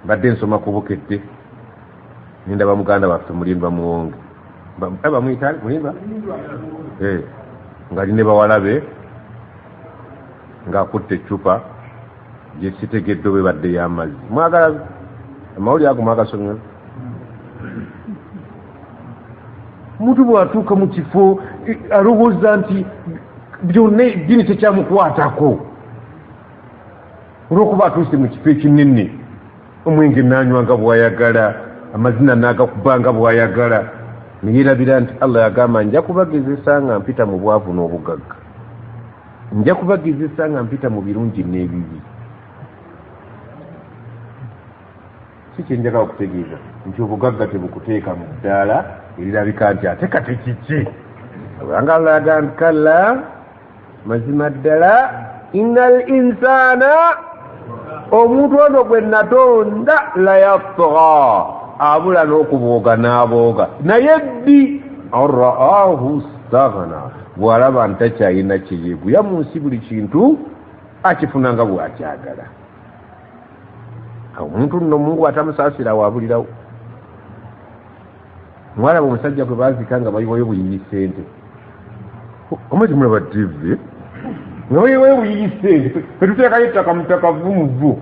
badde nsoma ku Bukedde nindaba muganda baffe Mulindwa Muwonge bamuyita Mulindwa nga line bawalabe ng'akutte eccupa gye sitegedde bwe badde y'amazzi mwagala amawulire ago mwagasomera omuntu bw'atuuka mu kifo alowooza nti byonna eddiini tekyamukwatako olw'okuba atuuse mu kifo ekinene omwenge naanywa nga bw'ayagala amazina n'agakuba nga bw'ayagala neyeerabira nti Allah yagamba nja kubagezesa nga mpita mu bwavu n'obugagga nja kubagezesa nga mpita mu birungi n'ebibi si kyenjagala okutegeeza nti obugagga tebukuteeka mu ddaala erirabika nti ate kati kiki obanga Allah yagamba kalla mazima ddala innal insana omuntu ono gwe natonda layatgha abula n'okubooga n'abooga naye ddi arraahu staghna bw'alaba ntakyalina kiyeeguya mu nsi buli kintu akifuna nga bw'akyagala omuntu nno Mungu atamusaasira waabulirawo mwalaba omusajja gwe baazika nga bayiwayo buyiyi ssente omwezi mulaba TV nga bayiwayo buyiyi ssente fetuteekayo ettaka mutaka vumuvu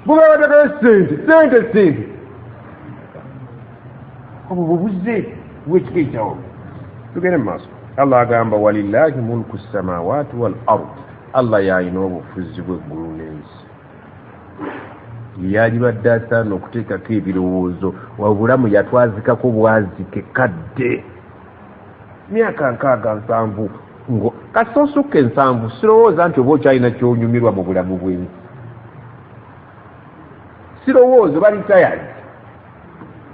bugaba batekayo ssente obwo bubuze bwekika ekyawo tugende mu maaso Allah agamba walillahi mulku samawati wal ard Allah yalina obufuzi bw'eggulu n'ensi yalibadde asaana okuteekako ebirowoozo wabulamu yatwazikako bwazike kadde myaka 67 ngo kasoosoka 7 sirowooza nti oba okyalina kyonyumirwa mu bulamu bw'ensi sirowooza bali tayari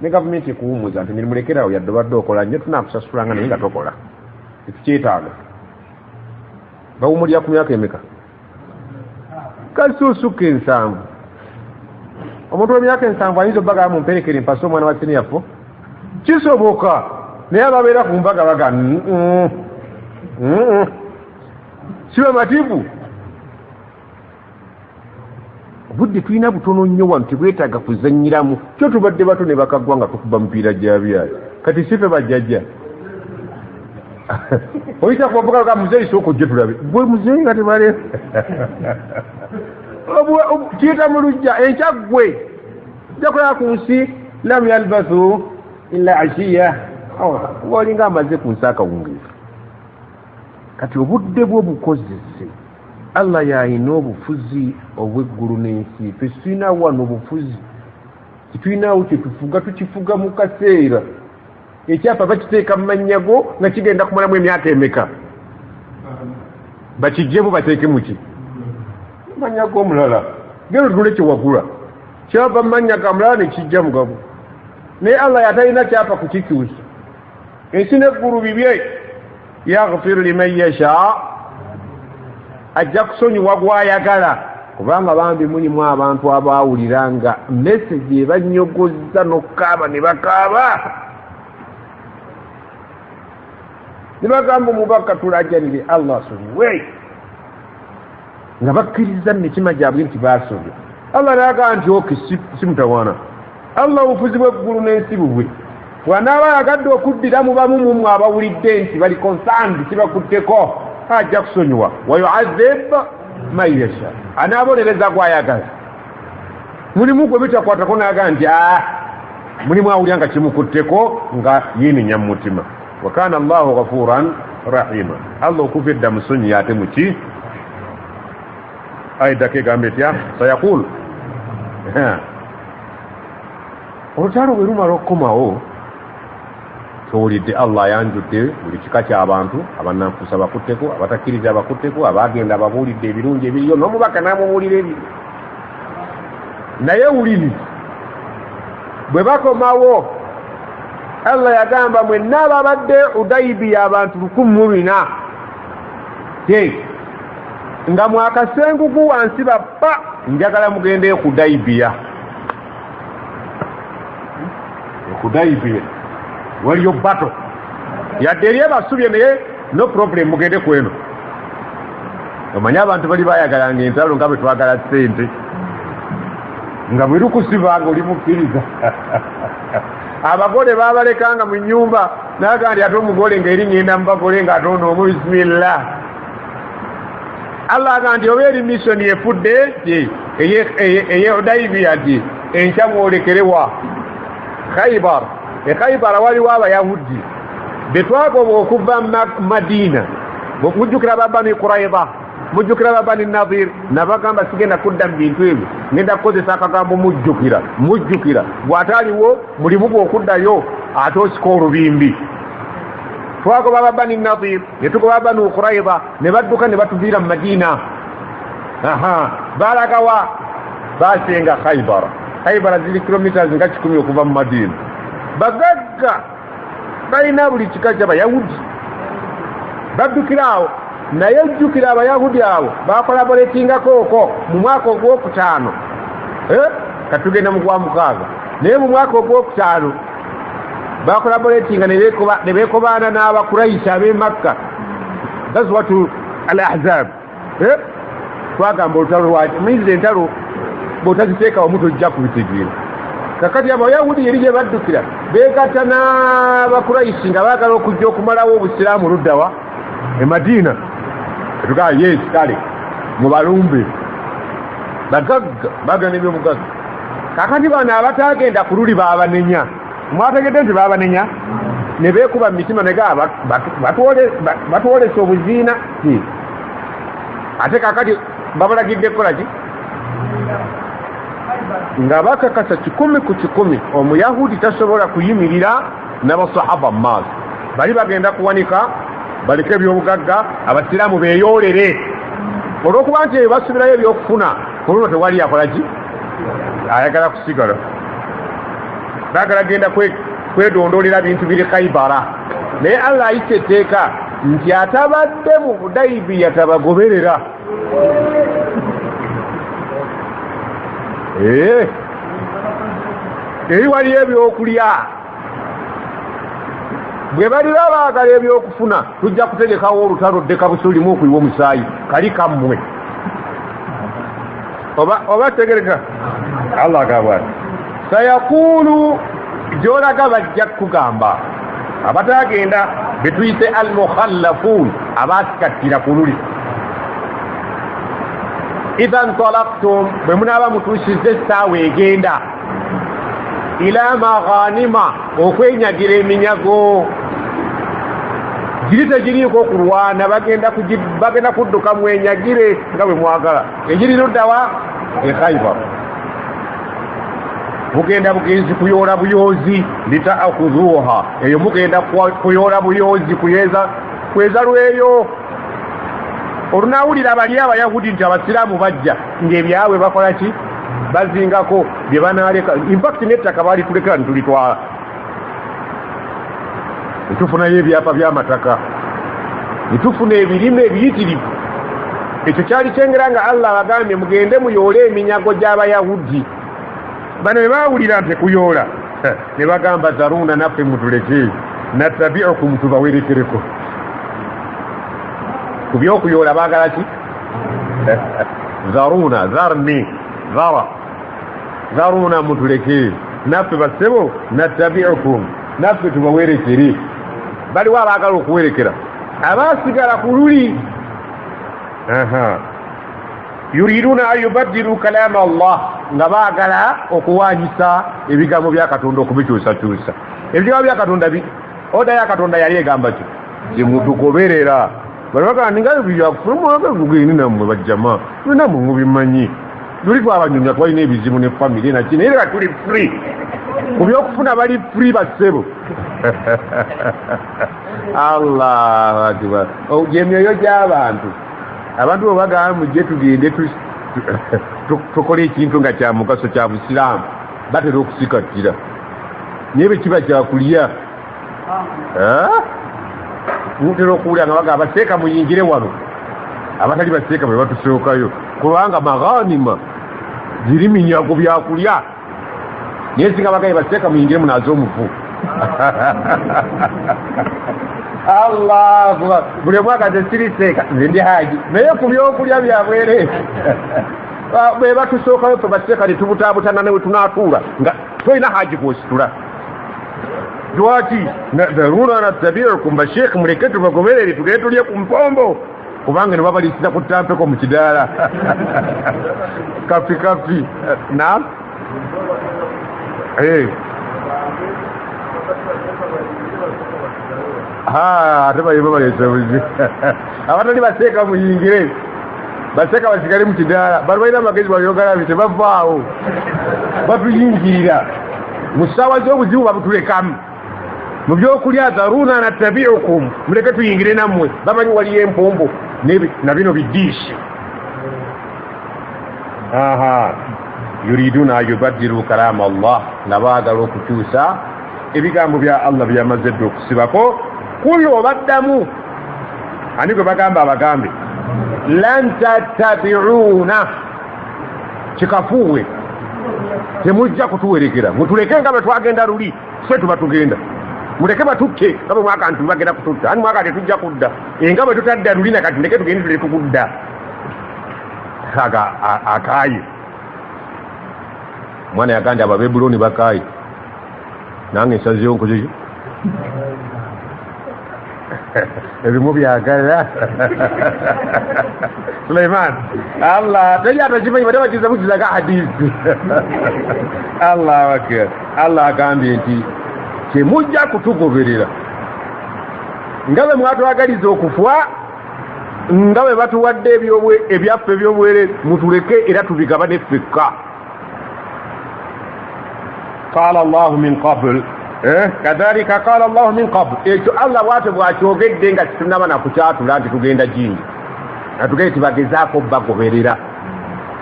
ne gavumenti ekuwummuza nti mirimulekerawo yadde obadde okola nnyo tunaakusasulanga naye nga tokola tetukyetaaga bawumulira ku myaka emeka kasoosoka 7 omuntu w'emyaka 7 ayinza obbaga mumperekere mpase omwana wa siniyafo kisoboka naye ababeera ku mbaga baga siba mativu obudde tulina butono nnyo wano tebwetaaga kuzannyiramu kyo tubadde bato ne bakaggwa nga tukuba mupiira gya byali kati sife bajjajja oyita kubavuga ga muzeeyi sooka ojje tulabe gwe muzeeyi nga tebale kiyita mu lujja ekyaggwe jakola ku nsi lam yalbasu illa ashiya walinga amaze ku nsi akawungeezi kati obudde bw'obukozese Allah yalina obufuzi obw'eggulu n'ensi ffe tulina wano obufuzi tulinawo kyetufuga tukifuga mu kaseera ekyapa bakiteeka mu mannya go nga kigenda kumalamu emyaka emeka bakijjemu bateeke muki mannya g'omulala gero tugule kyewagula kyava mu mannya ga mulala ne kijja mugabo naye Allah yatalina kyapa kukikyusa ensi n'eggulu bibye yaghfiru liman yasha ajja kusonyiwa gw'ayagala kubanga bambi mulimu abantu abaawulira nga message ebanyogozza n'okukaaba ne bakaaba ne bagamba omubaka tulajanire Allah asonyiwe nga bakkiriza emitima gyabwe nti baasomye Allah n'agamba nti oke si mutawaana Allah obufuzi bw'eggulu n'ensi bubwe bw'anaaba ayagadde okuddiramu bamu mumwe abawulidde nti bali concerned kibakutteko ajja kusonyiwa wayuazib man yasha anaabonereza gw'ayagala mulimu gwe bitakwatako n'agamba nti mulimu awulira nga kimukutteko nga yeenenya mu mutima wa kaana Allahu ghafuuran rahima Allah okuva edda musonyi ate muki ayidako egamba etya sayaqulu olutalo bwe lumala okukomawo towulidde Allah yanjudde buli kika ky'abantu abannanfuusa bakutteko abatakkiriza abakutteko abaagenda ababuulidde ebirungi ebiriyo n'omubaka n'amubuulira ebiri naye wuliri bwe bakomawo Allah yagamba mwenna ababadde Udaybiya abantu 1400 nga mwakasenguku wansi bappa njagala mugende ku Udaybiya waliyo bato yadde eri ebasubye naye no problem mugende kweno omanye abantu bali bayagalanga entalo nga bwe twagala ssente nga bwe lukusibanga oli mukkiriza abagole babalekanga mu nnyumba naga ndi ate omugole ng'eri ngenda mu bagole ng'atonda omu bisimillah Allah aga nti oba eri mission efudde eye Hudaybiya ti enkya mwolekerewa Khaybar Khaybara waliwo abayahudi be twagoba okuva Madina mujjukira Bani Qurayza mujjukira Bani Nadir nabagamba sigenda kudda mu bintu ebyo ngenda kukozesa akagambo mujjukira bw'ataaliwo mulimu gw'okuddayo ate osika olubimbi twagoba Bani Nadir ne tugoba Bani Qurayza ne badduka ne batuviira mu Madina balagawa basenga Khaybara ziri kilometers nga 10 okuva mu Madina bagagga balina buli kika ky'abayahudi baddukira awo naye ojjukira abayahudi abo bakolaboletingako okwo mu mwaka ogwokutaano katugenda mu gwa mukaaga naye mu mwaka ogwokutaano bakolaboletinga ne beekobaana n'abakurayisi ab'e Makka gazwatu al ahzab twagamba olutalo lwaki muyize entalo bw'otaziteekawo muto ojja kubitegeera kakati abayahudi yeri gye baddukira beegatta n'abakurayisi nga baagala okujja okumalawo obusiraamu luddawa e Madina tugaa yes kale mubalumbe bagagga bagana ebyobugagga kakati bano abatagenda ku luli babanenya mwategedde nti babanenya ne beekuba mu mitima nega batwolesa obuziina ate kakati babalagidde kukola ki nga bakakasa 100 ku 100 omuyahudi tasobola kuyimirira n'abasahaba mu maaso bali bagenda kuwanika baleke ebyobugagga abasiraamu beeyolere olw'okuba nti basubirayo ebyokufuna olwo tewali akola ki ayagala kusigala baagala genda kwedondolera bintu biri Khaybara naye Allah ayise etteeka nti atabadde mu Hudaybiya tabagoberera eri waliyo ebyokulya bwe balira baagala ebyokufuna tujja kutegekawo olutalo ddeka busulimu okuyiwa omusaayi kali kammwe oba tegereka Allah agamba sayakulu gy'olaga bajja kugamba abatagenda betuyise al-mukhallafun abaasikattira ku luli idha ntalaqtum bwe munaaba mutuusize essaawa egenda ila maghanima okwenyagira eminyago giri tegiriiko okulwana bagenda kudduka mwenyagire nga bwe mwagala egiri luddawa e Khaybar mugenda bugenzi kuyoola buyoozi litaakhudhuha eyo mugenda kuyoola buyoozi kweza lweyo olunaawulira bali abayahudi nti abasiraamu bajja ng'ebyabwe bakola ki bazingako bye banaaleka infact n'ettaka baalitulekera nitulitwala nitufunayo ebyapa by'amataka nitufuna ebirime ebiyitirivu ekyo kyali kyengera nga Allah agambye mugende muyoole eminyago gy'abayahudi bano ne baawulira nti kuyoola ne bagamba zaruna naffe mutuleke nattabi'ukum tubawerekereko ku byokuyoola baagala ki zaruna zaruna mutuleke naffe bassebo nattabi'ukum naffe tubawerekere baliwo abaagala okuwerekera abaasigala ku luli yuriduna an yubaddilu kalama Allah nga baagala okuwanyisa ebigambo bya Katonda okubikyusakyusa ebigambo bya Katonda oda ya Katonda yali egamba ki temutugoberera balibagala ninga byakufulumwagagugeni nammwe bajjama nammwe mubimanyi tuli twabanyumya twalina ebizibu ne famire naki naye leka tuli free ku byokufuna bali free bassebo Allahu akbar gyemyoyo gy'abantu abantu bwe bagamba mujje tugende tukole ekintu nga kya mugaso kya busiraamu batera okusikattira naye bwe kiba kyakulya mutera okuwulira nga bagamba baseeka muyingire wano abatali baseeka bwe batusookayo kubanga maghanima ziri minyago byakulya naye singa bagaye baseeka muyingire munaaze omufu Allah buli mwaka tesiriseeka nze ndi haji naye ku byokulya byabwere bwe batusookayo fe baseeka ne tubutaabutana newe tunaatuula nga tolina haji kwositula lwaki dharura nattabiukum basheekh muleke tubagoberere tugende tulye ku mpombo kubanga ne babaliisira ku tampeko mu kidaala kafi naam ate bayiba baleesa buzi abatali baseeka muyingire baseeka basigale mu kidaala bali balina amagezi babyogalabi tebavaawo batuyingirira mu ssaawa z'obuzibu babutulekamu mu byokulya dharuna nattabiukum muleke tuyingire nammwe bamanyi waliyo empombo na bino bidiishi yuriduna ayubaddiru kalama Allah nga baagala okukyusa ebigambo bya Allah byamaze dde okusibako kullu obaddamu ani gwe bagamba abagambe lan tattabi'una kikafuuwe temujja kutuwerekera mutuleke nga bwe twagenda luli ffe tuba tugenda muleke batukke nga bwe mwaka nti bagenda kututta ani mwaka tetujja kudda nga bwe tutadda luli nakati ndeke tugende tuleke kudda akaaye mwana yagandi abo abebuloni bakaaye nange nsazeyo nkozeyo ebimu byagala Sulaiman Allah teri atakimanyi bade bakiza bukizaga hadisi Allahu akbar Allah agambye nti temujja kutugoberera nga bwe mwatwagaliza okufa nga bwe batuwadde ebyaffe ebyobwerere mutuleke era tubigabane ffekka قال الله من قبل كذلك قال الله من قبل الله bwatyo bwakyogedde nga tunaba nakukyatula nti tugenda jingi natugende tibagezaako bagoberera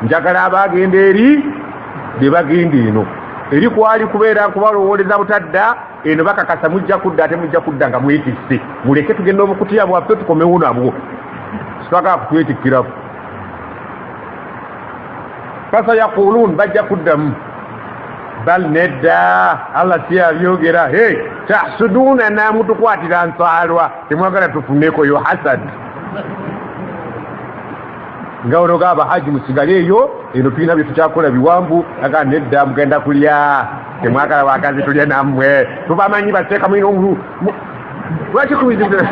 njagala abagenda eri bebagenda eno eri kwali kubeera kubalowoleza butadda eno bakakasa mujja kudda ate mujja kudda nga mwetisse muleke tugenda obukutiya bwaffe tukomewo nabwo sitwagala kutwetikkirako fasayaqulun bajja kuddamu bal nedda Allah siyabyogera tahsuduna na mutukwatira nsaalwa temwagala tufuneko yo hasad nga ologa abahaji musigale eyo eno tulina bye tukyakola biwambu aga nedda mugenda kulya temwagala bakazi tulya nammwe tubamanyi bateeka mwino lwaki kubizibira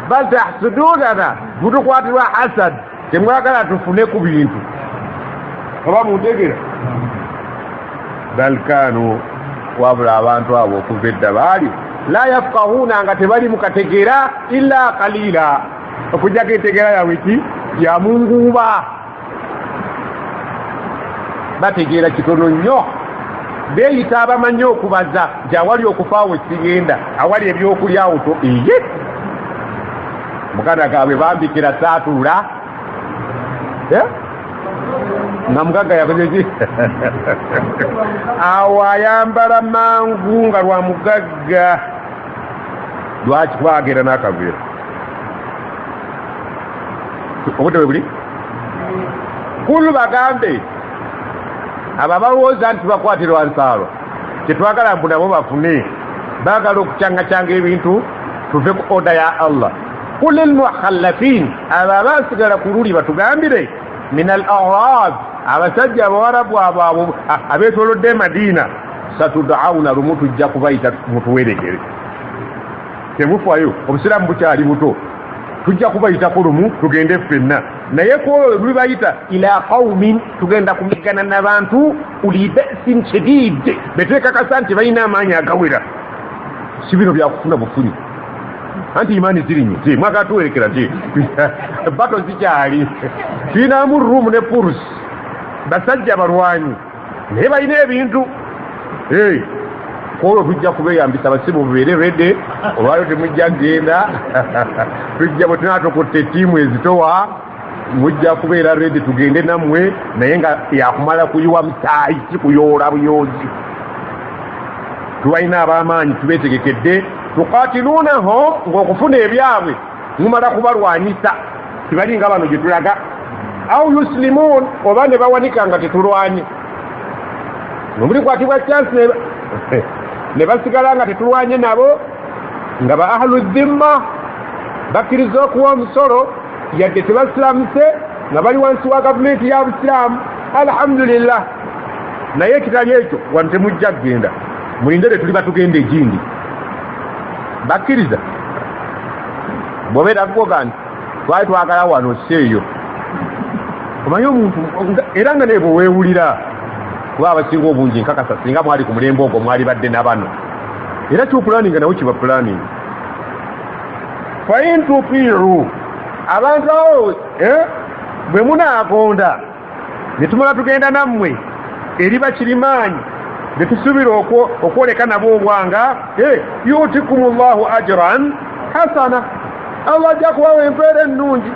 bal tahsuduna mutukwatirwa hasad temwagala tufune ku bintu oba muntegera bal kanu wabula abantu abo okuva edda baali la yafqahuna nga tebali mukategera illa qalila okujjako entegera yaweki ya munguuba bategeera kitono nnyo beeyita abamanyi okubaza nti awali okufaawo kigenda awali ebyokulyawo to eye muganda gaabwe bambikira saatuula nga mugaga yakozeki awo ayambala mangu nga lwa mugagga lwaki kwagera n'akaveera obudde bwe buli kulu bagambe abo balowooza nti bakwatirwa nsaalwa tetwagala mbu nabo bafune baagala okucangacanga ebintu tuve ku oda ya Allah kul lmukhallafin abo abasigala ku luli batugambire min al-a'rab abasajja abawarabu abo abeetolodde Madina satud'auna lumu tujja kubayita mutuwerekere temufayo obusiraamu bukyali buto tujja kubayitako lumu tugende ffenna naye kwolwo lulibayita ila qaumin tugenda kumigana n'abantu uli ba'sin shadid beteekakasa nti balina amaanyi agawera si bino byakufuna bufuni anti imani zirinye mwaka tuwerekera bato zikyali tuinamu Rumu ne Furs basajja barwanyi naye balina ebintu kwolwo tujja kubeyambisa basibu bubeere rede olwayo temujja genda tujja bwe tunatukutte ttiimu ezitowa mujja kubeera rede tugende nammwe naye nga yakumala kuyiwa musaayi si kuyoola buyoozi tubalina ab'amaanyi tubeetegekedde tukatiluunaho ng'okufuna ebyabwe mumala kubalwanyisa tibali nga bano gye tulaga au yuslimun oba ne bawanika nga tetulwanye nomuli kwatibwa chance ne basigala nga tetulwanye nabo nga ba ahlu dhimma bakkiriza okuwa omusolo yadde tebasiramuse nga bali wansi wa gavumenti ya busiraamu alhamdulillah naye ekitali ekyo wano temujja kgenda mulindere tuli batugenda egindi bakkiriza bwobeera kugoga nti twali twagala wano seeyo omanyi omuntu era nga naye bweweewulira kuba abasinga obungi nkakasa singa mwali ku mulembe ogwo mwali badde na bano era kyopulaninga nawe kiba pulaninga fain tutiiru abantu awo bwe munaagonda ne tumala tugenda nammwe eri bakirimaanyi ne tusuubira okwoleka nabo obwanga yutikum llahu ajran hasana allah ajja kubawa empeera ennungi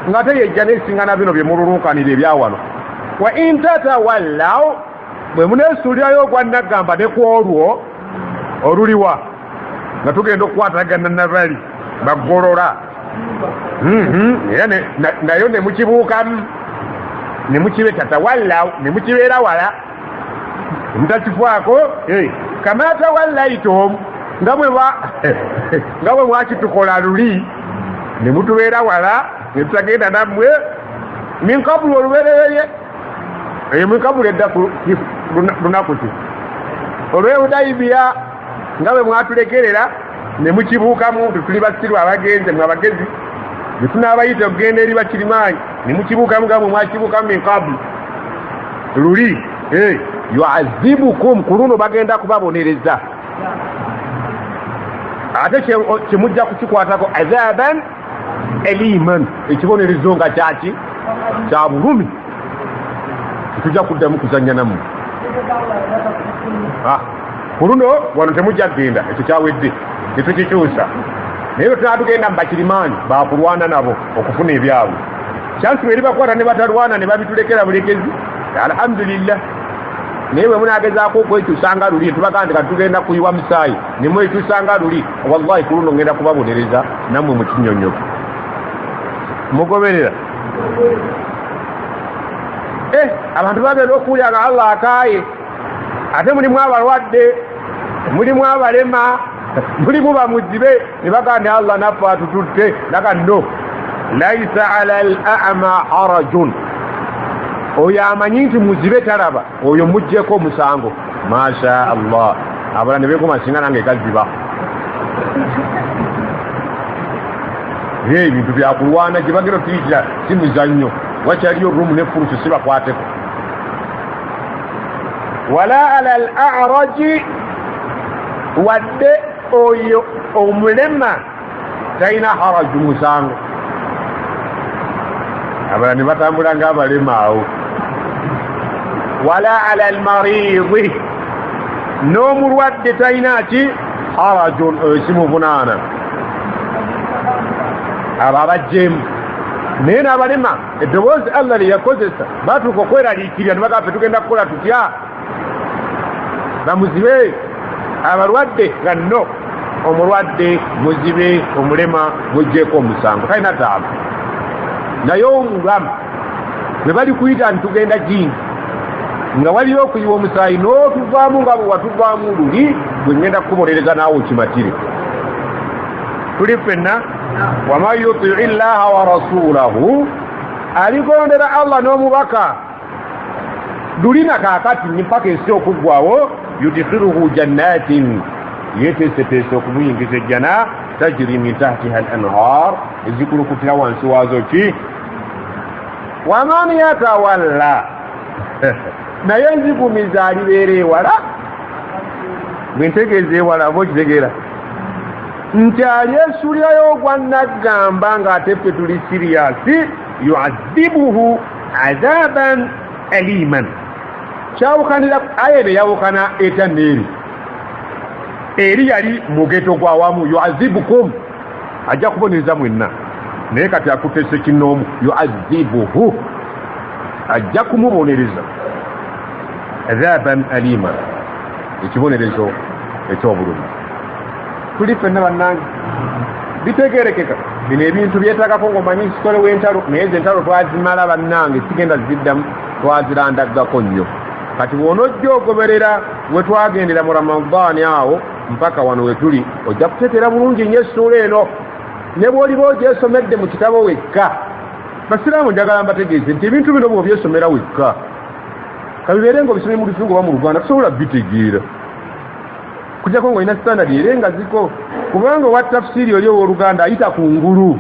ng'ate yejja n'esingana bino bye mululunkanira ebyawano wa in tatawallaw bwe muneesuulirayo ogwannagamba ne ku olwo oluliwa nga tugenda okukwatagana nabali baggolola era nayo ne mukibuukamu ne mukibe tatawallaw ne mukibeera wala mutakifaako kama tawallaytum nga bwe mwakitukola luli ne mutubeera wala ne tutagenda nammwe min kabulu oluberereye eyo min kabulu edda lunaku ki olw'ebudayibya nga bwe mwatulekerera ne mukibuukamu tetuli basiru abagenze mwe abagezi ne tunaabayita okugenda eri bakirimaanyi ne mukibuukamu nga bwe mwakibuukamu min kabulu luli yuazibukum ku luno bagenda kubabonereza ate kyemujja kukikwatako azaban eliman ekibonerezo nga kyaki kya bulumi tetujja kuddamu kuzanya namu ku luno wano temujja kgenda ekyo kyawedde tetukikyusa naye bwe tunatugenda mu bakirimaanyi bakulwana nabo okufuna ebyabwe kyansi bwe eribakwata ne batalwana ne babitulekera bulekezi alhamdulillah naye bwe munaagezaako okwekyusanga luli tubagaa nti katugenda kuyiwa musaayi ne mwekyusanga luli wallahi ku luno ngenda kubabonereza nammwe mu kinyonyoka mugoberera abantu bagenda okuwulira nga allah akaaye ate mulimu abalwadde mulimu abalema mulimu bamuzibe ne bagaa nti allah naffe atututte naga no laisa ala al a'ma harajun oyo amanyi nti muzibe talaba oyo muggyeko omusango masha allah abala ne beekoma singa nange gaziba ebintu byakulwana gye bagenda tuyitira si muzannyo wakyaliyo rumu nefurusu si bakwateko wala ala al a'raji wadde oyo omulema talina haraju musango abala ne batambula ng'abalema awo wala ala almaridi n'omulwadde talina ki harajun oyo simuvunaana abo abajjeemu naye n'abalema eddoboozi allah lye yakozesa batuuka okweraliikirira ne bagamba tugenda kukola tutya bamuzibe abalwadde nga no omulwadde muzibe omulema mugjeeko omusango talina taaba naye omulamu bwe bali kuyita nti tugenda jingi nga waliyo okuyiwa omusaayi n'otuvaamu nga bwe watuvaamu luli bwe ngenda kukubonereza naawe okimatire tuli ffenna wama yutii llaha wa rasulahu aligondera allah n'omubaka luli na kaakati mpaka ensi okuggwawo yudkhiluhu jannatin yeteeseteese okumuyingiza ejjana tajiri min tahtiha al anhar ezikulukutira wansi waazo ki waman yatawalla naye nzigumiza alibeera ewala bwe ntegeeza ewala aba okitegeera nti alyesuulirayo ogwannagamba ng'ate ffe tuli siriyasi yuazibuhu azaban aliman kyawukanira aya eno yawukana eta neeri eri yali mugeto gwawamu yuazibukum ajja kubonereza mwenna naye kati akutese kinoomu yuazibuhu ajja kumubonereza azaban alima ekibonerezo ekyobulumi tuli ffenna bannange bitegerekeka bino ebintu byetagako ng'omanyi nsitole w'entalo naye ezo entalo twazimala bannange sigenda ziddamu twazirandaggako nnyo kati bw'onojja ogoberera wetwagendera mu Ramadani awo mpaka wano wetuli ojja kuteetera bulungi nnyo essuula eno ne bw'oliba ogyesomedde mu kitabo wekka. Basiraamu njagala mbategeeze nti ebintu bino bw'obyesomera wekka kabibeere ng'obisomye mu Luzungu oba mu Luganda tosobola bitegeera kujjako ng'olina standard era nga ziko kubanga owa tafsiri oli ow'Oluganda ayita ku ngulu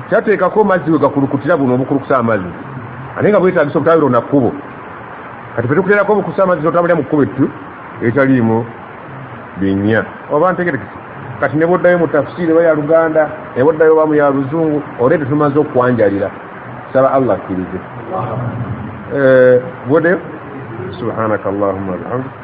kyateekako mazzi we gakulukutira buno obukulukusa amazzi ate nga bwetaagisa obutambira na kkubo kati fe tukuteerako obukulukusa amazzi n'otambulira mu kkubo ettu etaliimu binnya oba ntegerekese kati ne bwoddayo mu tafsiri oba ya Luganda ne bwoddayo oba mu ya Luzungu oleete tumaze okwanjalira saba Allah akkirize bwoddayo subhanaka Allahumma wa bihamdika